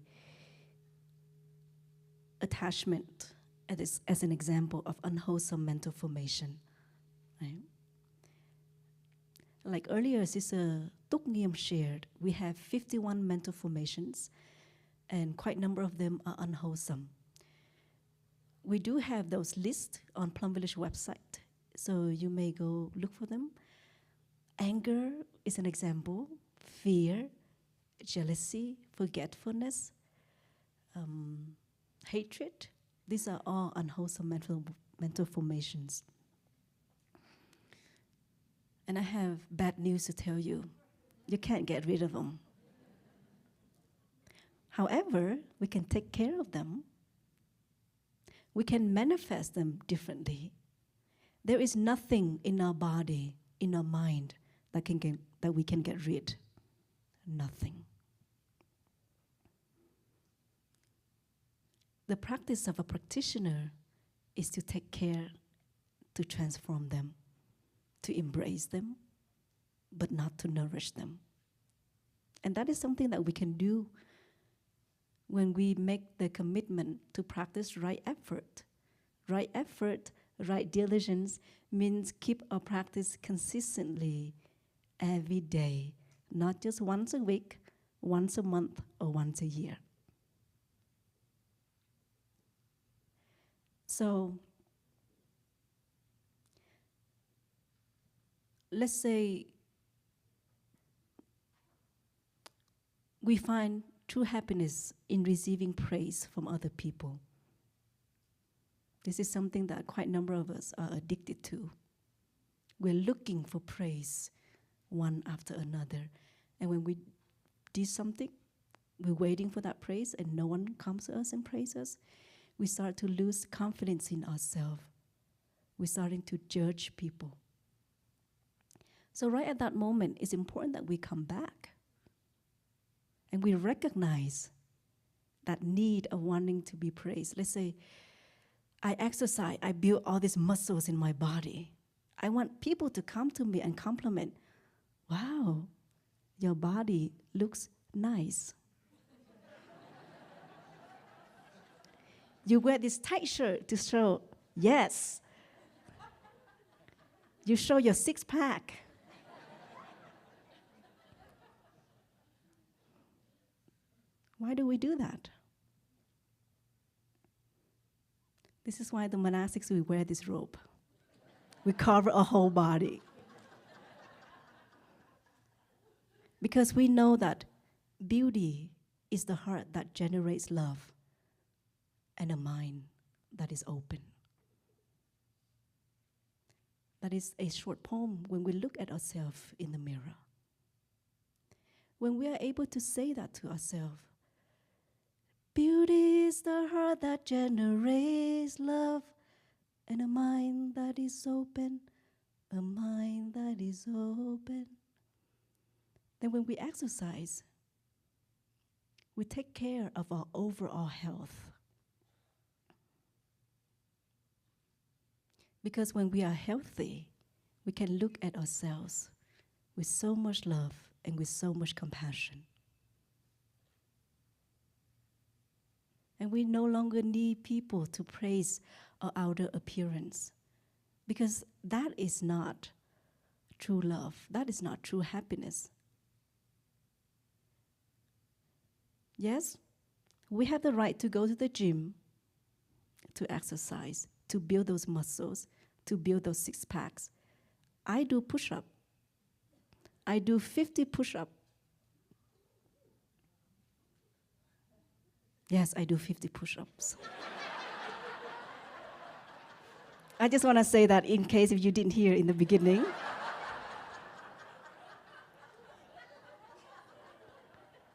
attachment as an example of unwholesome mental formation. Right? Like earlier, Sister Nghiêm shared, we have 51 mental formations, and quite a number of them are unwholesome. We do have those lists on Plum Village website, so you may go look for them. Anger is an example, fear, jealousy, forgetfulness, hatred. These are all unwholesome mental formations. And I have bad news to tell you. You can't get rid of them. However, we can take care of them. We can manifest them differently. There is nothing in our body, in our mind, that we can get rid. Nothing. The practice of a practitioner is to take care, to transform them, to embrace them, but not to nourish them. And that is something that we can do when we make the commitment to practice right effort. Right effort, right diligence means keep our practice consistently every day, not just once a week, once a month, or once a year. So let's say we find true happiness in receiving praise from other people. This is something that quite a number of us are addicted to. We're looking for praise one after another. And when we do something, we're waiting for that praise and no one comes to us and praises us. We start to lose confidence in ourselves. We're starting to judge people. So right at that moment, it's important that we come back and we recognize that need of wanting to be praised. Let's say, I exercise, I build all these muscles in my body. I want people to come to me and compliment, wow, your body looks nice. You wear this tight shirt to show, yes. You show your six-pack. Why do we do that? This is why the monastics, we wear this robe. We cover our whole body. Because we know that beauty is the heart that generates love and a mind that is open. That is a short poem when we look at ourselves in the mirror. When we are able to say that to ourselves, beauty is the heart that generates love and a mind that is open, a mind that is open. Then when we exercise, we take care of our overall health. Because when we are healthy, we can look at ourselves with so much love and with so much compassion. And we no longer need people to praise our outer appearance, because that is not true love. That is not true happiness. Yes, we have the right to go to the gym, to exercise, to build those muscles, to build those six-packs. I do push-up. I do 50 push-up. Yes, I do 50 push-ups. I just want to say that in case if you didn't hear in the beginning.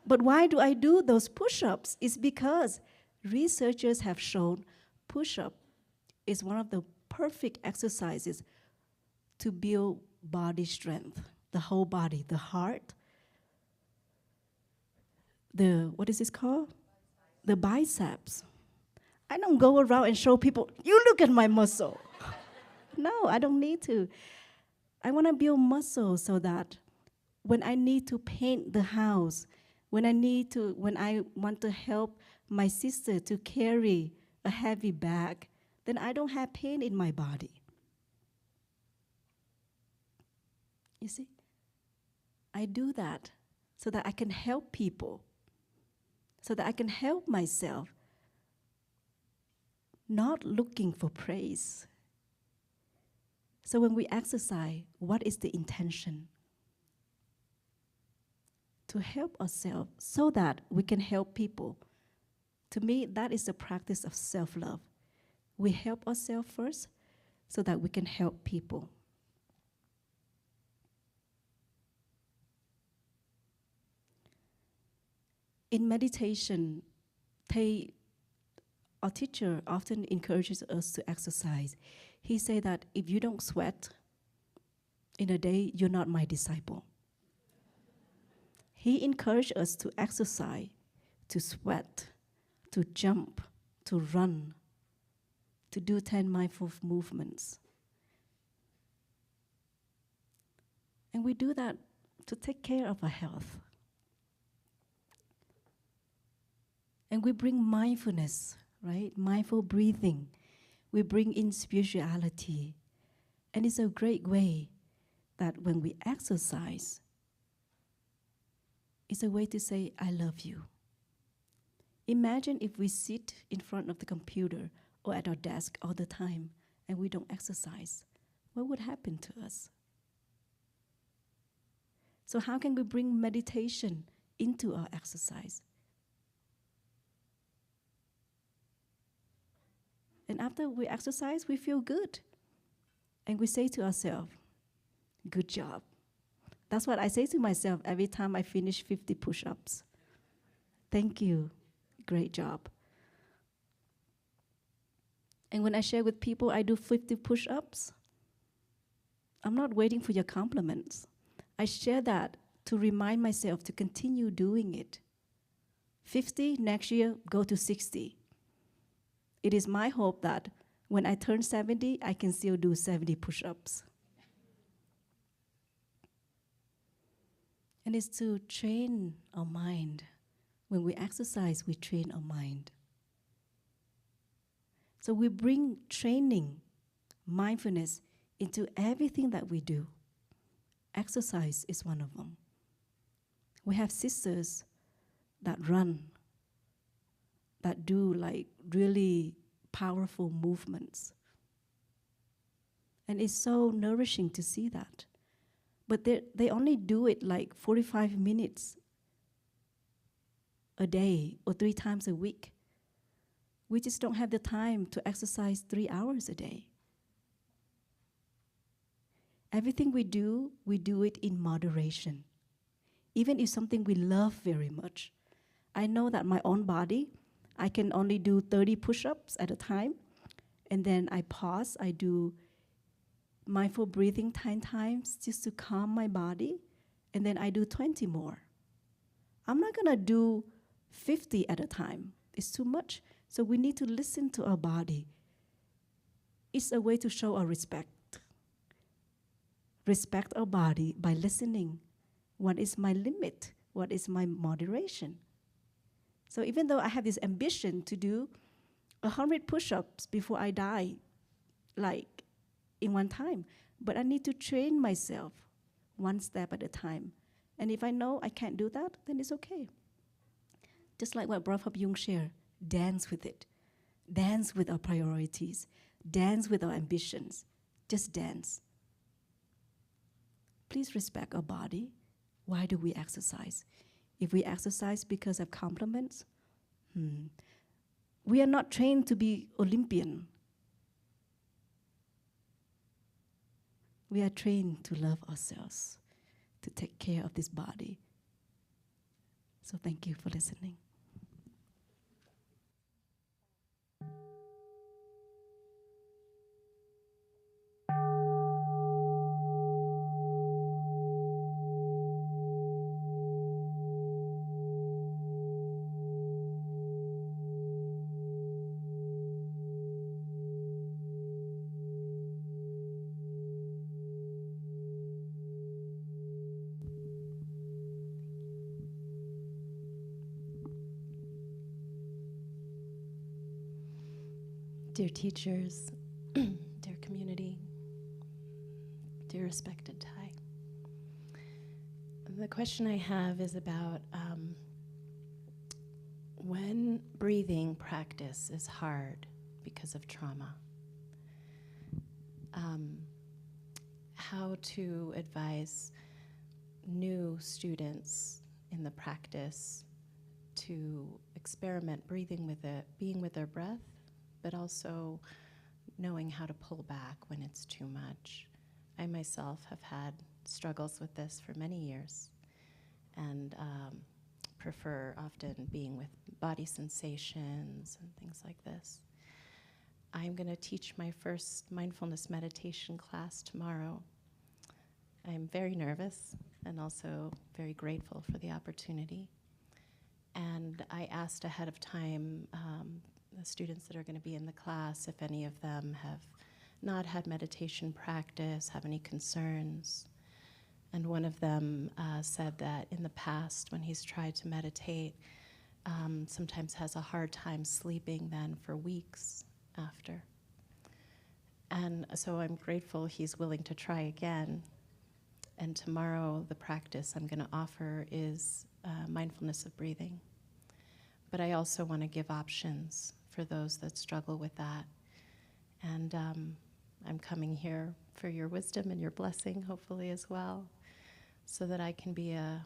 But why do I do those push-ups? It's because researchers have shown push-up is one of the perfect exercises to build body strength, the whole body, the heart, what is this called? The biceps. I don't go around and show people, you look at my muscle. No, I don't need to. I want to build muscle so that when I need to paint the house, when I want to help my sister to carry a heavy bag, then I don't have pain in my body. You see? I do that so that I can help people, so that I can help myself, not looking for praise. So when we exercise, what is the intention? To help ourselves so that we can help people. To me, that is the practice of self-love. We help ourselves first so that we can help people. In meditation, our teacher often encourages us to exercise. He said that if you don't sweat in a day, you're not my disciple. He encouraged us to exercise, to sweat, to jump, to run, to do 10 mindful movements. And we do that to take care of our health. And we bring mindfulness, right? Mindful breathing. We bring in spirituality. And it's a great way that when we exercise, it's a way to say, I love you. Imagine if we sit in front of the computer or at our desk all the time and we don't exercise. What would happen to us? So how can we bring meditation into our exercise? And after we exercise, we feel good. And we say to ourselves, good job. That's what I say to myself every time I finish 50 push-ups. Thank you. Great job. And when I share with people I do 50 push-ups, I'm not waiting for your compliments. I share that to remind myself to continue doing it. 50, next year, go to 60. It is my hope that when I turn 70, I can still do 70 push-ups. And it's to train our mind. When we exercise, we train our mind. So we bring training, mindfulness into everything that we do. Exercise is one of them. We have sisters that run, that do like really powerful movements. And it's so nourishing to see that. But they only do it like 45 minutes a day or 3 times a week. We just don't have the time to exercise 3 hours a day. Everything we do it in moderation. Even if something we love very much. I know that my own body, I can only do 30 push-ups at a time, and then I pause, I do mindful breathing 10 times just to calm my body, and then I do 20 more. I'm not gonna do 50 at a time. It's too much. So we need to listen to our body. It's a way to show our respect. Respect our body by listening. What is my limit? What is my moderation? So even though I have this ambition to do 100 push-ups before I die, like in one time, but I need to train myself one step at a time. And if I know I can't do that, then it's okay. Just like what Prabhupada Dung shared, dance with it. Dance with our priorities. Dance with our ambitions. Just dance. Please respect our body. Why do we exercise? If we exercise because of compliments, we are not trained to be Olympian. We are trained to love ourselves, to take care of this body. So thank you for listening. Dear teachers, dear community, dear respected Thai. The question I have is about when breathing practice is hard because of trauma. How to advise new students in the practice to experiment breathing with it, being with their breath, but also knowing how to pull back when it's too much. I myself have had struggles with this for many years and prefer often being with body sensations and things like this. I'm going to teach my first mindfulness meditation class tomorrow. I'm very nervous and also very grateful for the opportunity. And I asked ahead of time the students that are going to be in the class, if any of them have not had meditation practice, have any concerns. And one of them said that in the past, when he's tried to meditate, sometimes has a hard time sleeping then for weeks after. And so I'm grateful he's willing to try again. And tomorrow, the practice I'm going to offer is mindfulness of breathing. But I also want to give options for those that struggle with that. And I'm coming here for your wisdom and your blessing, hopefully, as well, so that I can be a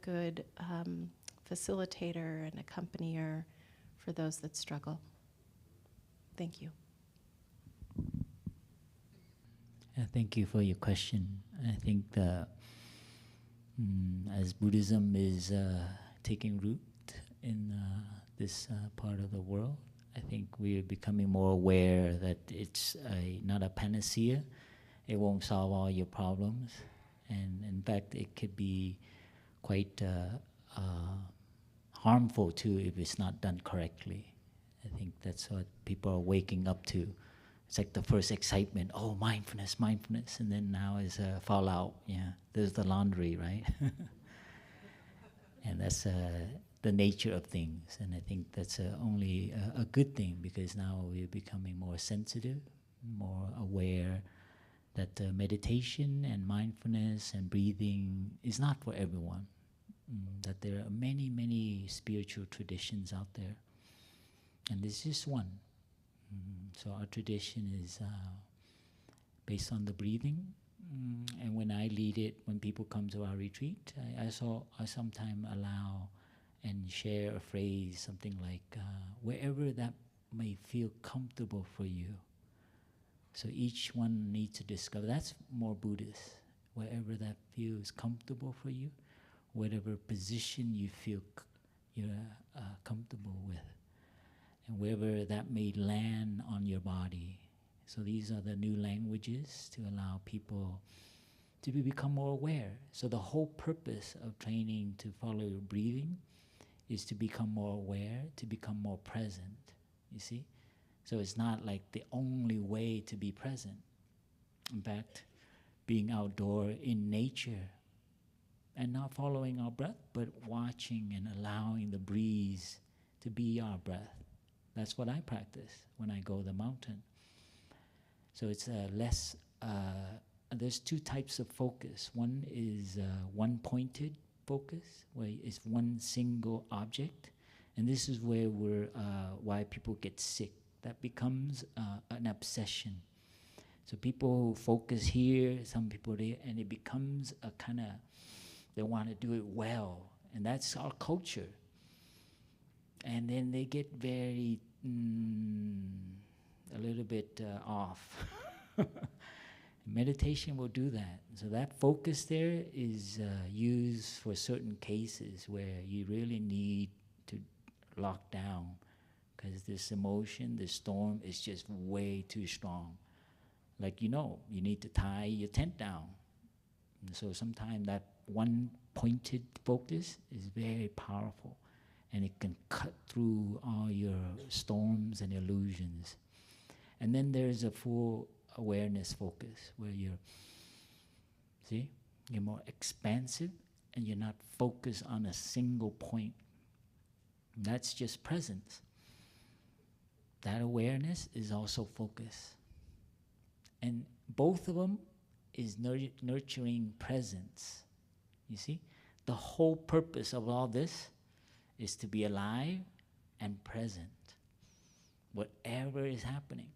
good facilitator and accompanier for those that struggle. Thank you. Thank you for your question. I think as Buddhism is taking root in this part of the world, I think we are becoming more aware that it's not a panacea. It won't solve all your problems. And in fact, it could be quite harmful too if it's not done correctly. I think that's what people are waking up to. It's like the first excitement, oh, mindfulness, mindfulness, and then now is fallout. Yeah, there's the laundry, right? And the nature of things. And I think that's only a good thing, because now we're becoming more sensitive, more aware that meditation and mindfulness and breathing is not for everyone. That there are many, many spiritual traditions out there. And this is just one. So our tradition is based on the breathing. And when I lead it, when people come to our retreat, I sometimes allow and share a phrase, something like, wherever that may feel comfortable for you. So each one needs to discover. That's more Buddhist. Wherever that feels comfortable for you, whatever position you feel you're comfortable with, and wherever that may land on your body. So these are the new languages to allow people to become more aware. So the whole purpose of training to follow your breathing is to become more aware, to become more present, you see? So it's not like the only way to be present. In fact, being outdoor in nature and not following our breath, but watching and allowing the breeze to be our breath. That's what I practice when I go to the mountain. So it's less, there's two types of focus. One is one-pointed focus, where it's one single object. And this is where why people get sick. That becomes an obsession. So people focus here, some people there, and it becomes a kind of, they want to do it well. And that's our culture. And then they get very, a little bit off. Meditation will do that. So that focus there is used for certain cases where you really need to lock down, because this emotion, this storm is just way too strong. Like, you need to tie your tent down. And so sometimes that one pointed focus is very powerful, and it can cut through all your storms and illusions. And then there's a full awareness focus, where you're more expansive, and you're not focused on a single point. That's just presence. That awareness is also focus. And both of them is nurturing presence. You see? The whole purpose of all this is to be alive and present, whatever is happening.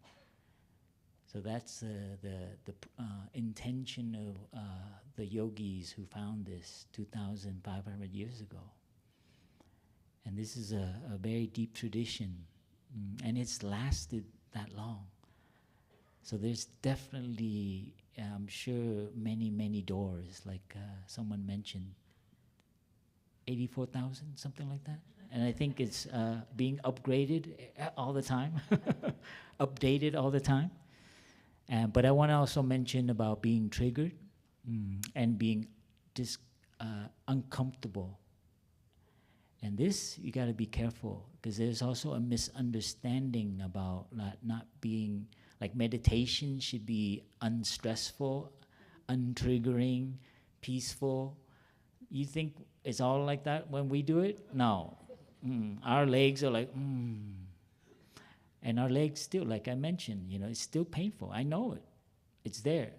So that's the intention of the yogis who found this 2,500 years ago. And this is a very deep tradition, and it's lasted that long. So there's definitely, I'm sure, many, many doors, like someone mentioned, 84,000, something like that. And I think it's being upgraded all the time, updated all the time. But I want to also mention about being triggered and being uncomfortable. And this, you got to be careful, because there's also a misunderstanding about not being, like meditation should be unstressful, untriggering, peaceful. You think it's all like that when we do it? No. Our legs are like, And our legs still, like I mentioned, it's still painful. I know it. It's there.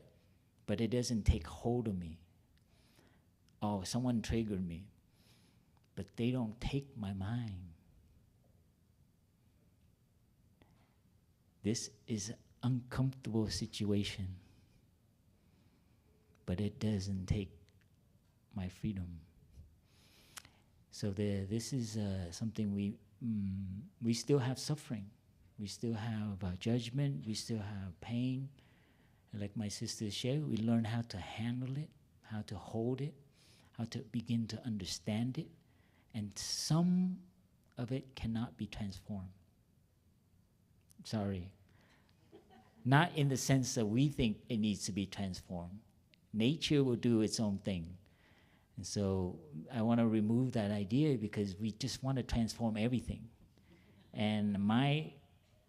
But it doesn't take hold of me. Oh, someone triggered me. But they don't take my mind. This is an uncomfortable situation. But it doesn't take my freedom. So this is something we still have suffering. We still have judgment. We still have pain. And like my sister shared, we learn how to handle it, how to hold it, how to begin to understand it. And some of it cannot be transformed. Sorry. Not in the sense that we think it needs to be transformed. Nature will do its own thing. And so I want to remove that idea, because we just want to transform everything. And my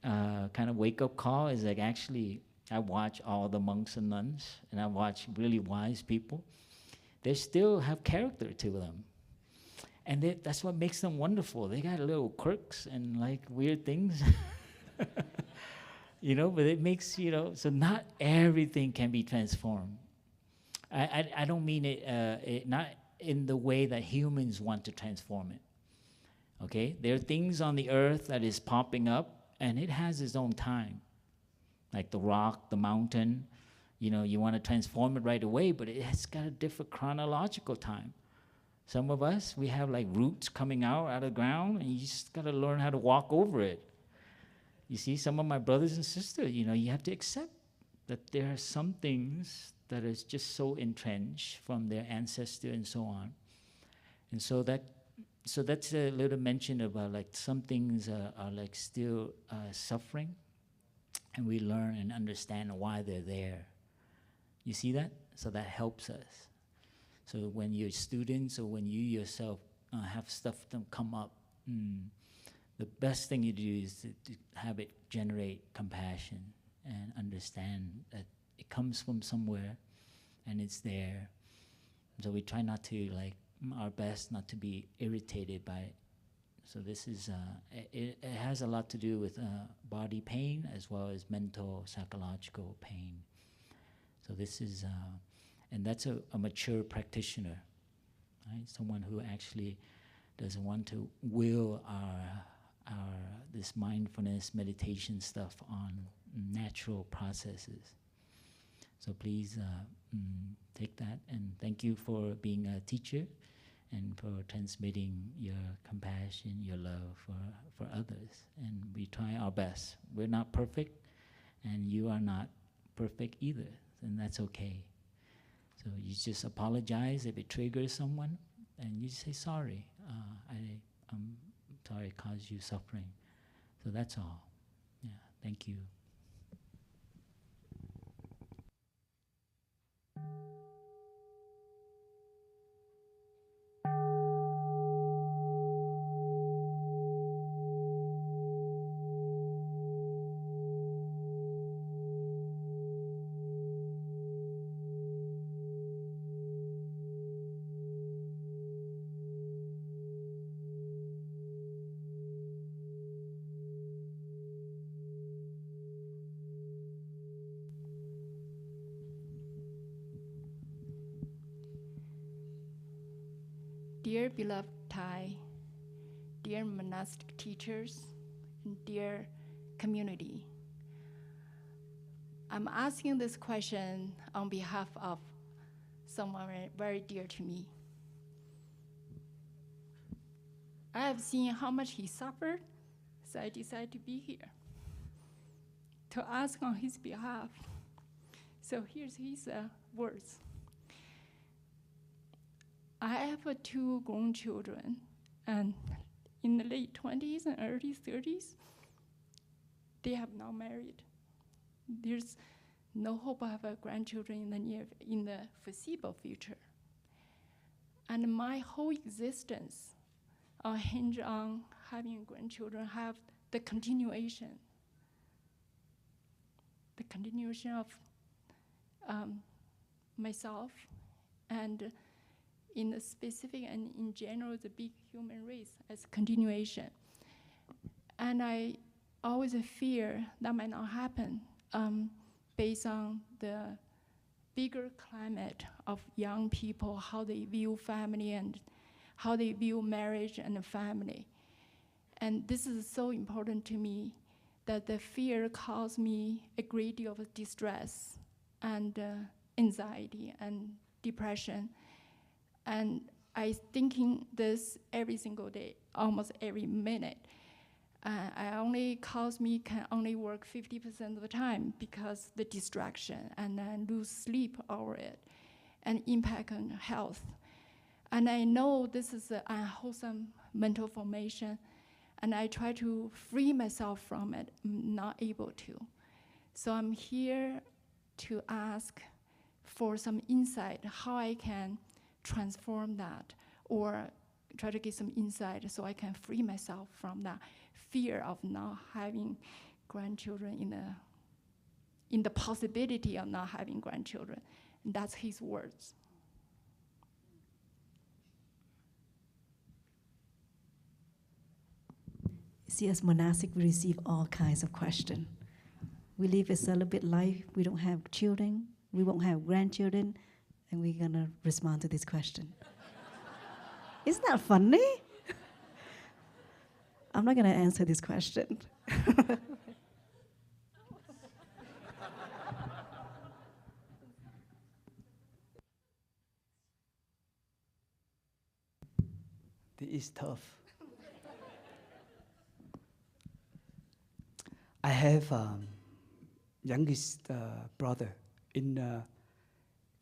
kind of wake-up call is like, actually, I watch all the monks and nuns, and I watch really wise people. They still have character to them. And that's what makes them wonderful. They got little quirks and like weird things. But it makes, so not everything can be transformed. I don't mean it not in the way that humans want to transform it. Okay? There are things on the earth that is popping up, and it has its own time. Like the rock, the mountain, you want to transform it right away, but it has got a different chronological time. Some of us, we have like roots coming out of the ground, and you just got to learn how to walk over it. You see, some of my brothers and sisters, you have to accept that there are some things that is just so entrenched from their ancestor and so on. And so that's a little mention about like some things are like still suffering, and we learn and understand why they're there. You see that? So that helps us. So when you're students or when you yourself have stuff to come up, the best thing you do is to have it generate compassion and understand that it comes from somewhere and it's there. So we try not to, like, our best not to be irritated by it. So this is, it has a lot to do with body pain as well as mental, psychological pain. So this is, and that's a mature practitioner, right? Someone who actually doesn't want to will our this mindfulness meditation stuff on natural processes. So please take that, and thank you for being a teacher and for transmitting your compassion, your love for others. And we try our best. We're not perfect, and you are not perfect either, and that's okay. So you just apologize if it triggers someone, and you say, sorry, I'm sorry it caused you suffering. So that's all. Yeah, thank you. Dear beloved Thai, dear monastic teachers, and dear community, I'm asking this question on behalf of someone very dear to me. I have seen how much he suffered, so I decided to be here to ask on his behalf. So here's his words. I have 2 grown children, and in the late 20s and early 30s, they have not married. There's no hope of having grandchildren in the foreseeable future. And my whole existence hinge on having grandchildren, have the continuation of myself, and in the specific and in general, the big human race as continuation. And I always fear that might not happen based on the bigger climate of young people, how they view family and how they view marriage and family. And this is so important to me that the fear caused me a great deal of distress and anxiety and depression. And I thinking this every single day, almost every minute. Can only work 50% of the time because the distraction, and then lose sleep over it, and impact on health. And I know this is an unwholesome mental formation, and I try to free myself from it, I'm not able to. So I'm here to ask for some insight, how I can transform that, or try to get some insight so I can free myself from that fear of not having grandchildren, in the possibility of not having grandchildren. And that's his words. See, as monastic, we receive all kinds of questions. We live a celibate life. We don't have children. We won't have grandchildren. And we're going to respond to this question. Isn't that funny? I'm not going to answer this question. This is tough. I have youngest brother in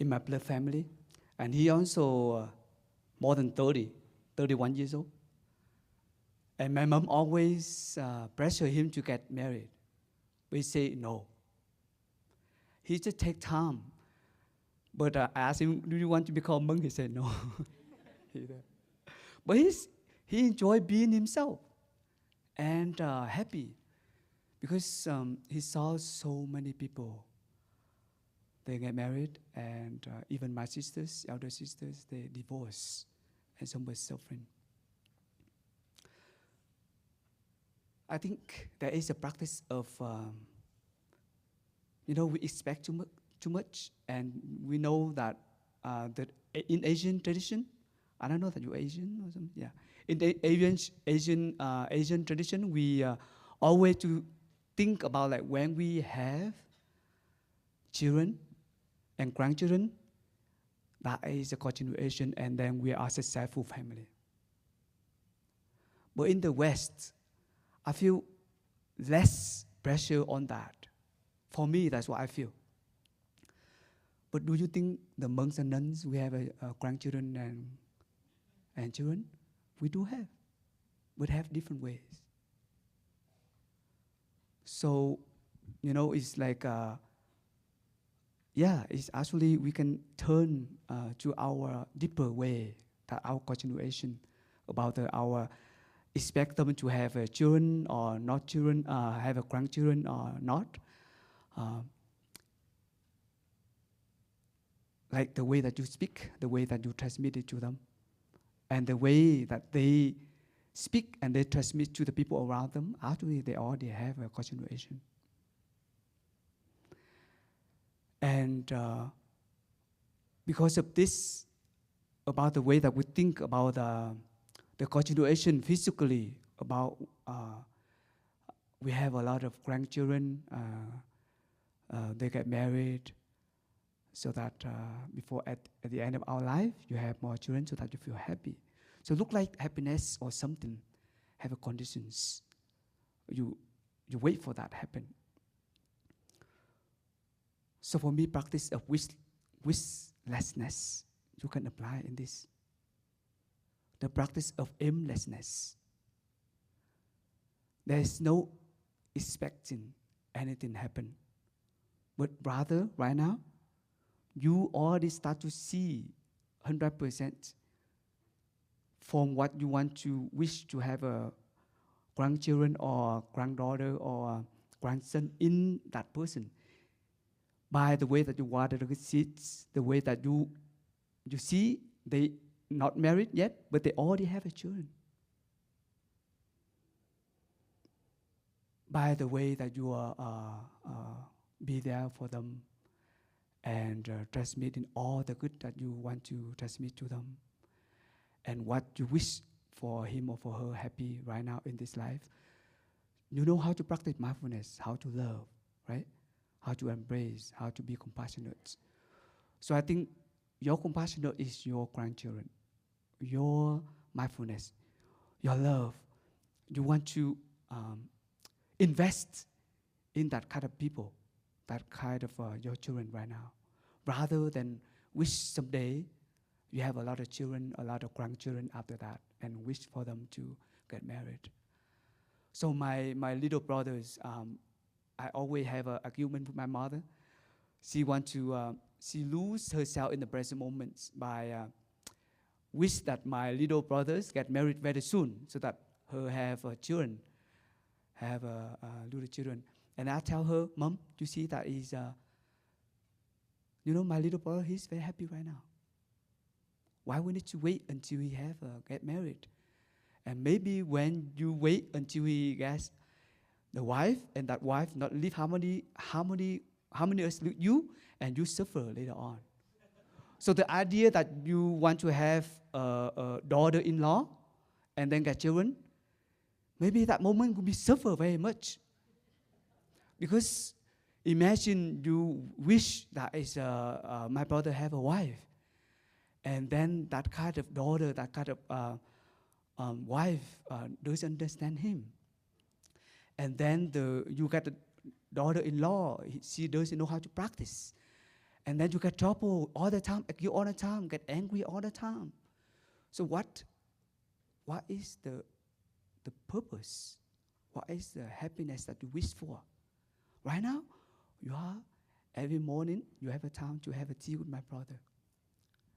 my blood family, and he also more than 31 years old. And my mom always pressure him to get married. We say no. He just take time. But I asked him, do you want to become a monk? He said no. But he enjoyed being himself and happy because he saw so many people. They get married, and even my sisters, elder sisters, they divorce, and some were suffering. I think there is a practice of, we expect too much, and we know that in Asian tradition, I don't know that you're Asian or something. Yeah, in the Asian tradition, we always to think about like when we have children and grandchildren, that is a continuation, and then we are a successful family. But in the West, I feel less pressure on that. For me, that's what I feel. But do you think the monks and nuns, we have grandchildren and children? We do have, but have different ways. So, it's like, it's actually we can turn to our deeper way, that our continuation about our expect them to have children or not children, have a grandchildren or not. Like the way that you speak, the way that you transmit it to them, and the way that they speak and they transmit to the people around them, actually they already have a continuation. And because of this, about the way that we think about the continuation physically, about we have a lot of grandchildren, they get married, so that before at the end of our life, you have more children so that you feel happy. So look like happiness or something have a conditions. You wait for that happen. So for me, practice of wishlessness, you can apply in this. The practice of aimlessness. There is no expecting anything happen. But rather, right now, you already start to see 100% from what you want to wish to have a grandchildren or granddaughter or grandson in that person. By the way that you water the seeds, the way that you see they not married yet, but they already have a children. By the way that you be there for them and transmitting all the good that you want to transmit to them, and what you wish for him or for her happy right now in this life. You know how to practice mindfulness, how to love, right? How to embrace, how to be compassionate. So I think your compassionate is your grandchildren, your mindfulness, your love. You want to invest in that kind of people, that kind of your children right now, rather than wish someday you have a lot of children, a lot of grandchildren after that, and wish for them to get married. So my little brothers, I always have an argument with my mother. She wants to, she lose herself in the present moments by wish that my little brothers get married very soon, so that her have children, have little children. And I tell her, Mom, you see that is, my little brother, he's very happy right now. Why we need to wait until he have get married? And maybe when you wait until he gets the wife, and that wife not live harmony with you, and you suffer later on. So the idea that you want to have a daughter-in-law and then get children, maybe that moment will be suffer very much. Because imagine you wish that is my brother have a wife, and then that kind of daughter, that kind of wife doesn't understand him. And then you get a daughter-in-law, she doesn't know how to practice. And then you get trouble all the time, argue all the time, get angry all the time. So what is the purpose? What is the happiness that you wish for? Right now, you are, every morning, you have a time to have a tea with my brother.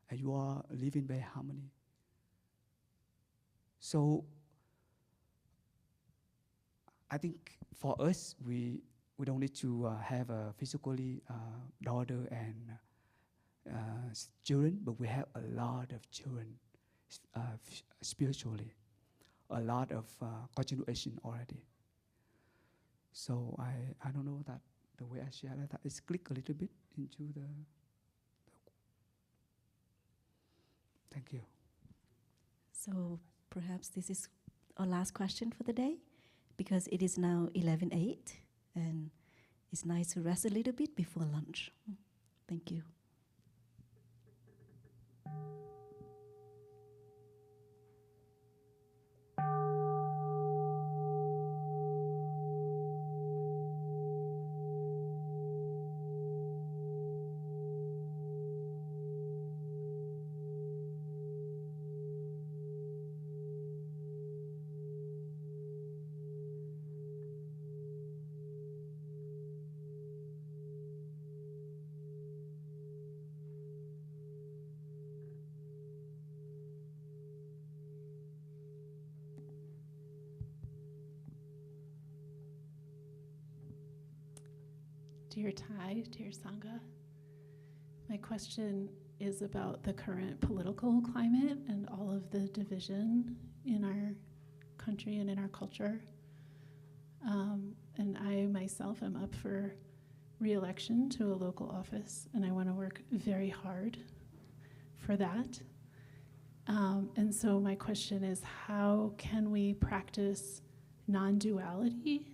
And you are living very harmony. So I think for us, we don't need to have a physically daughter and children, but we have a lot of children spiritually, a lot of continuation already. So I don't know that the way I share that is click a little bit into the thank you. So perhaps this is our last question for the day, because it is now 11:08, and it's nice to rest a little bit before lunch. Thank you. Dear Thai, dear Sangha, my question is about the current political climate and all of the division in our country and in our culture. And I myself am up for re-election to a local office, and I want to work very hard for that. And so my question is, how can we practice non-duality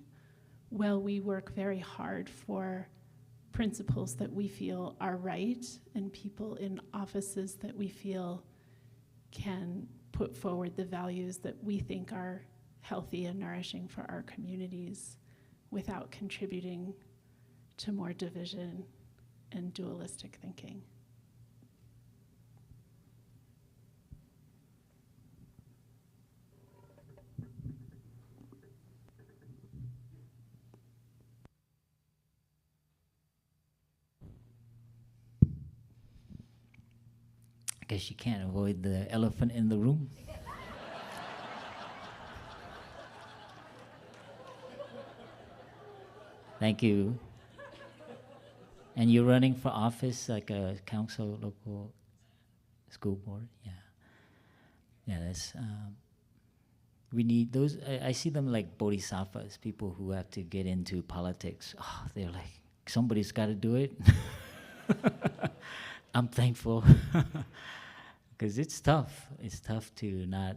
while we work very hard for principles that we feel are right and people in offices that we feel can put forward the values that we think are healthy and nourishing for our communities without contributing to more division and dualistic thinking? I guess you can't avoid the elephant in the room. Thank you. And you're running for office, like a council, local school board? Yeah. Yeah, that's, we need those, I see them like bodhisattvas, people who have to get into politics. Oh, they're like, somebody's got to do it. I'm thankful. Because it's tough. It's tough to not,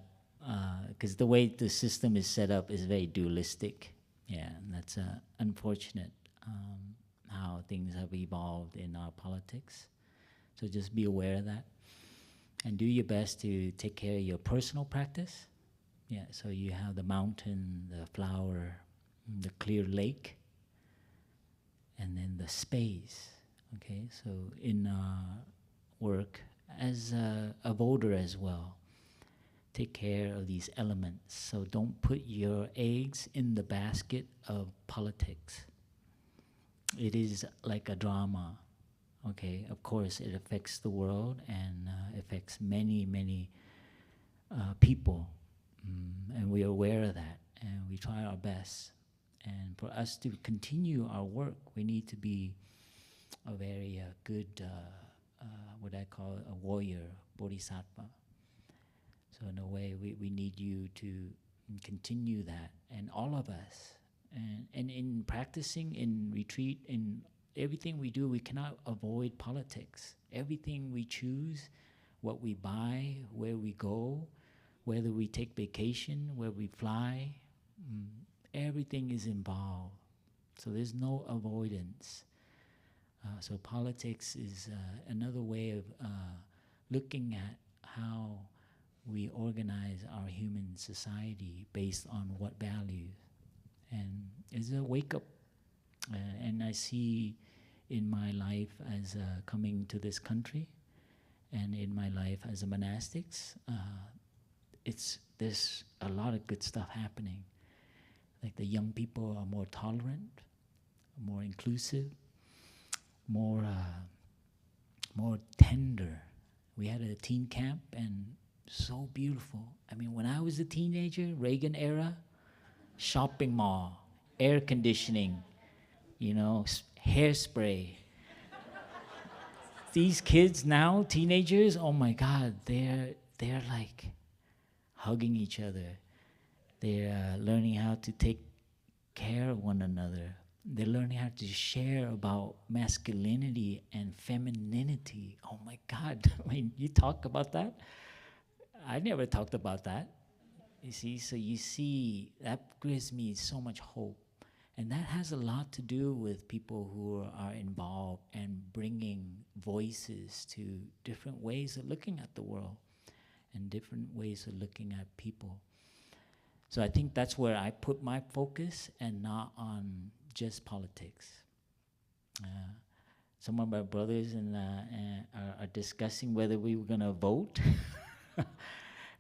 because the way the system is set up is very dualistic. Yeah, and that's unfortunate how things have evolved in our politics. So just be aware of that. And do your best to take care of your personal practice. Yeah, so you have the mountain, the flower, the clear lake, and then the space. Okay, so in work, as a voter as well, take care of these elements. So don't put your eggs in the basket of politics. It is like a drama. Okay, of course it affects the world and affects many, many people. And we are aware of that, and we try our best. And for us to continue our work, we need to be a very good, what I call a warrior, bodhisattva. So in a way, we need you to continue that, and all of us. And in practicing, in retreat, in everything we do, we cannot avoid politics. Everything we choose, what we buy, where we go, whether we take vacation, where we fly, everything is involved. So there's no avoidance. So politics is another way of looking at how we organize our human society based on what values. And it's a wake-up. And I see in my life as coming to this country, and in my life as a monastics, there's a lot of good stuff happening. Like the young people are more tolerant, more inclusive, more tender. We had a teen camp, and so beautiful. I mean, when I was a teenager, Reagan era, shopping mall, air conditioning, hairspray. These kids now, teenagers, oh my God, they're like hugging each other. They're learning how to take care of one another. They're learning how to share about masculinity and femininity. Oh my God, I mean, you talk about that? I never talked about that. You see, so you see, that gives me so much hope. And that has a lot to do with people who are involved and bringing voices to different ways of looking at the world and different ways of looking at people. So I think that's where I put my focus, and not on just politics. Some of my brothers are discussing whether we were going to vote.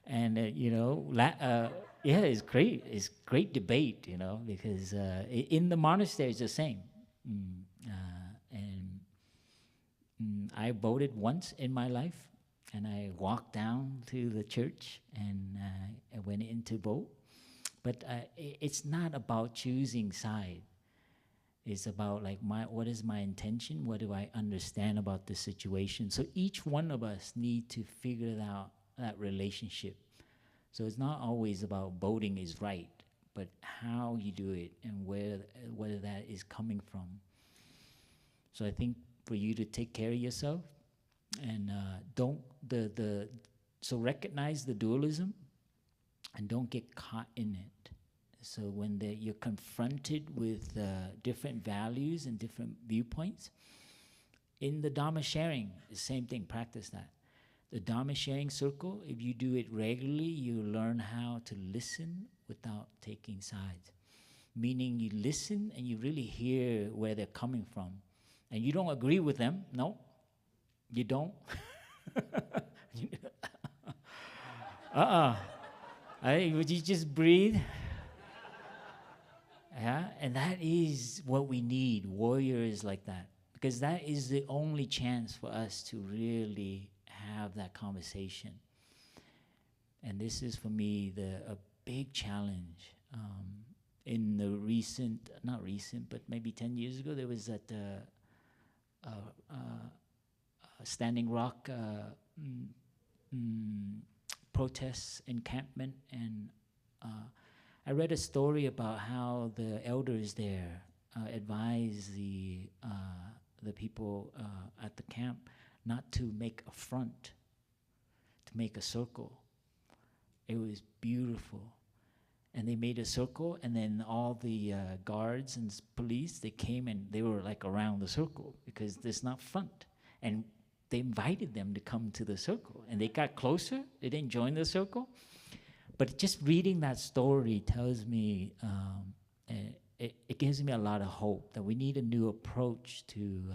And yeah, it's great. It's great debate, because in the monastery it's the same. I voted once in my life, and I walked down to the church and I went in to vote. But it's not about choosing side. It's about what is my intention? What do I understand about the situation? So each one of us need to figure out that relationship. So it's not always about voting is right, but how you do it and where that is coming from. So I think for you to take care of yourself, and so recognize the dualism and don't get caught in it. So when you're confronted with different values and different viewpoints, in the Dharma sharing, the same thing, practice that. The Dharma sharing circle, if you do it regularly, you learn how to listen without taking sides. Meaning you listen and you really hear where they're coming from. And you don't agree with them, no, you don't. Would you just breathe? Yeah, and that is what we need, warriors like that. Because that is the only chance for us to really have that conversation. And this is for me a big challenge. In the not recent, but maybe 10 years ago, there was that Standing Rock protests encampment, and I read a story about how the elders there advised the people at the camp not to make a front, to make a circle. It was beautiful. And they made a circle, and then all the guards and police, they came and they were around the circle because there's not front. And they invited them to come to the circle. And they got closer. They didn't join the circle. But just reading that story tells me, it gives me a lot of hope that we need a new approach to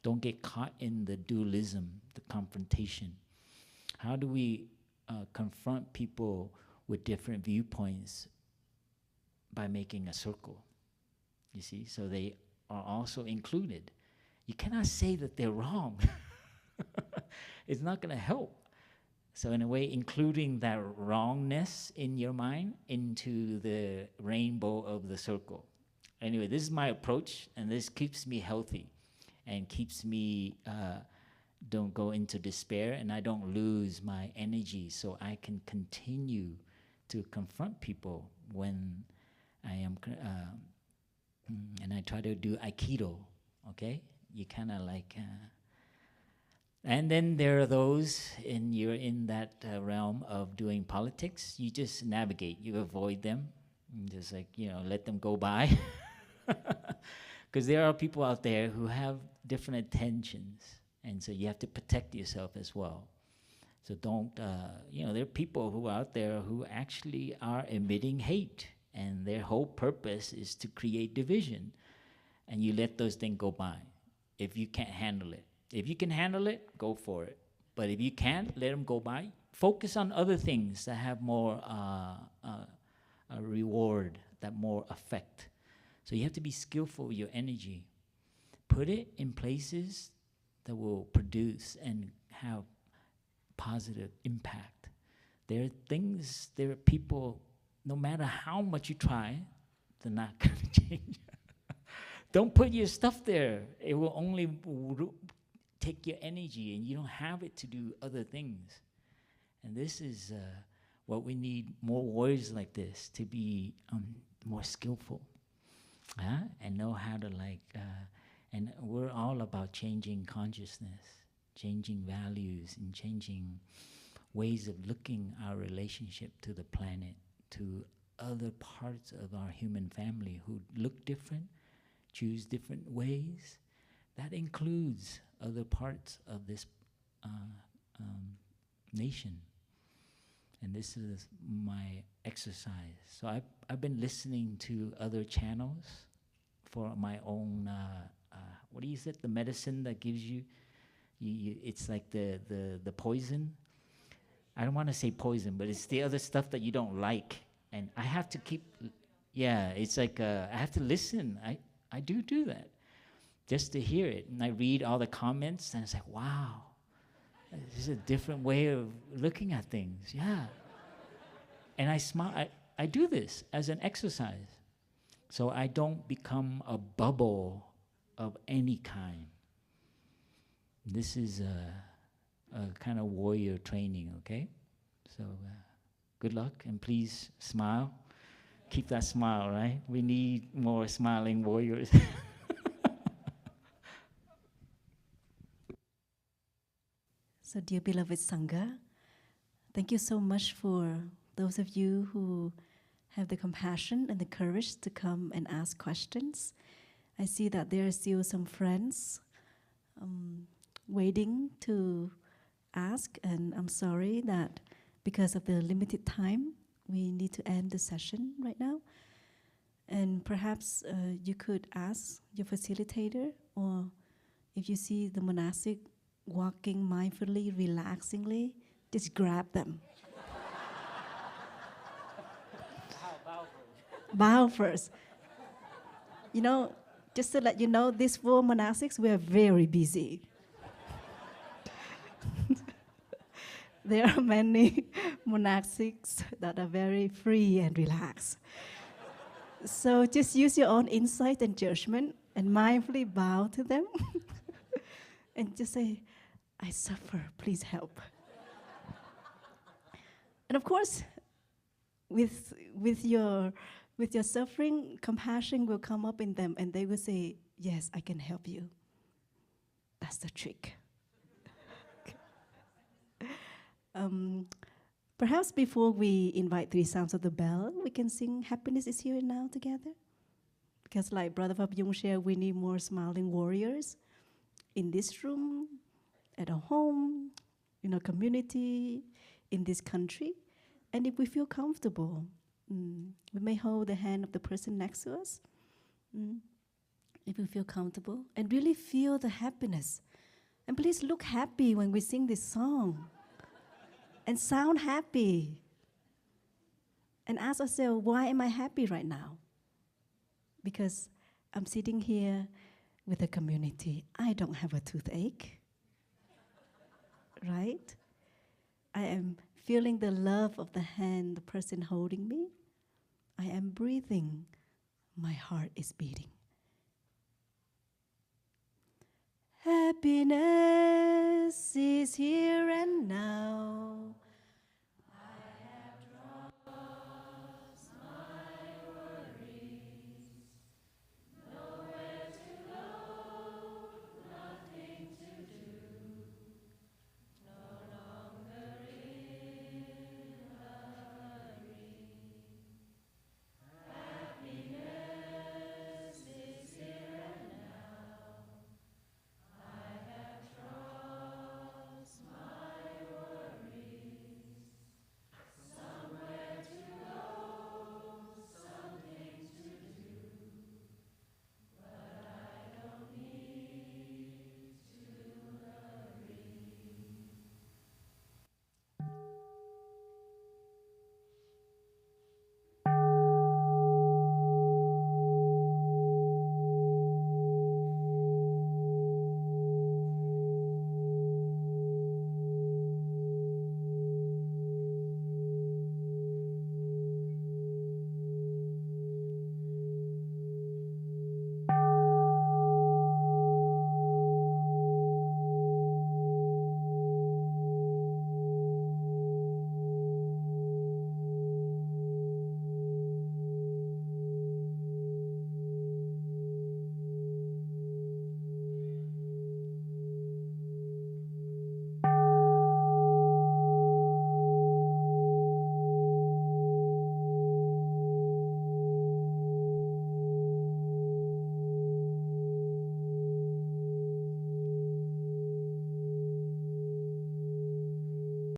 don't get caught in the dualism, the confrontation. How do we confront people with different viewpoints? By making a circle, you see, so they are also included. You cannot say that they're wrong. It's not going to help. So in a way, including that wrongness in your mind into the rainbow of the circle. Anyway, this is my approach, and this keeps me healthy and keeps me don't go into despair, and I don't lose my energy, so I can continue to confront people when I am, and I try to do Aikido, okay? You kind of like, and then there are those, you're in that realm of doing politics, you just navigate, you avoid them, just like, let them go by. Because there are people out there who have different intentions, and so you have to protect yourself as well. So don't, there are people who are out there who actually are emitting hate, and their whole purpose is to create division, and you let those things go by if you can't handle it. If you can handle it, go for it. But if you can't, let them go by. Focus on other things that have more reward, that more effect. So you have to be skillful with your energy. Put it in places that will produce and have positive impact. There are people, no matter how much you try, they're not going to change. Don't put your stuff there. It will only take your energy, and you don't have it to do other things. And this is what we need, more warriors like this, to be more skillful. And know how to and we're all about changing consciousness, changing values, and changing ways of looking our relationship to the planet, to other parts of our human family who look different, choose different ways. That includes other parts of this nation. And this is my exercise. So I've been listening to other channels for my own, what do you say, the medicine that gives you, it's like the poison. I don't want to say poison, but it's the other stuff that you don't like. And I have to keep, it's like I have to listen. I do that just to hear it. And I read all the comments, and it's like, wow, this is a different way of looking at things, And I smile. I do this as an exercise, so I don't become a bubble of any kind. This is a kind of warrior training, okay? So good luck, and please smile. Keep that smile, right? We need more smiling warriors. So, dear beloved Sangha, thank you so much for those of you who have the compassion and the courage to come and ask questions. I see that there are still some friends waiting to ask, and I'm sorry that because of the limited time, we need to end the session right now. And perhaps you could ask your facilitator, or if you see the monastic walking mindfully, relaxingly, just grab them. Bow first. Just to let you know, these 4 monastics, we are very busy. There are many monastics that are very free and relaxed. So just use your own insight and judgment and mindfully bow to them and just say, I suffer, please help. And of course, with your suffering, compassion will come up in them, and they will say, yes, I can help you. That's the trick. Perhaps before we invite 3 sounds of the bell, we can sing Happiness is Here and Now together. Because like Brother Pháp Dung shared, we need more smiling warriors in this room, at our home, in our community, in this country. And if we feel comfortable, we may hold the hand of the person next to us, if we feel comfortable, and really feel the happiness. And please look happy when we sing this song, and sound happy. And ask ourselves, why am I happy right now? Because I'm sitting here with a community. I don't have a toothache, right? I am feeling the love of the hand, the person holding me. I am breathing. My heart is beating. Happiness Jesus is here and now.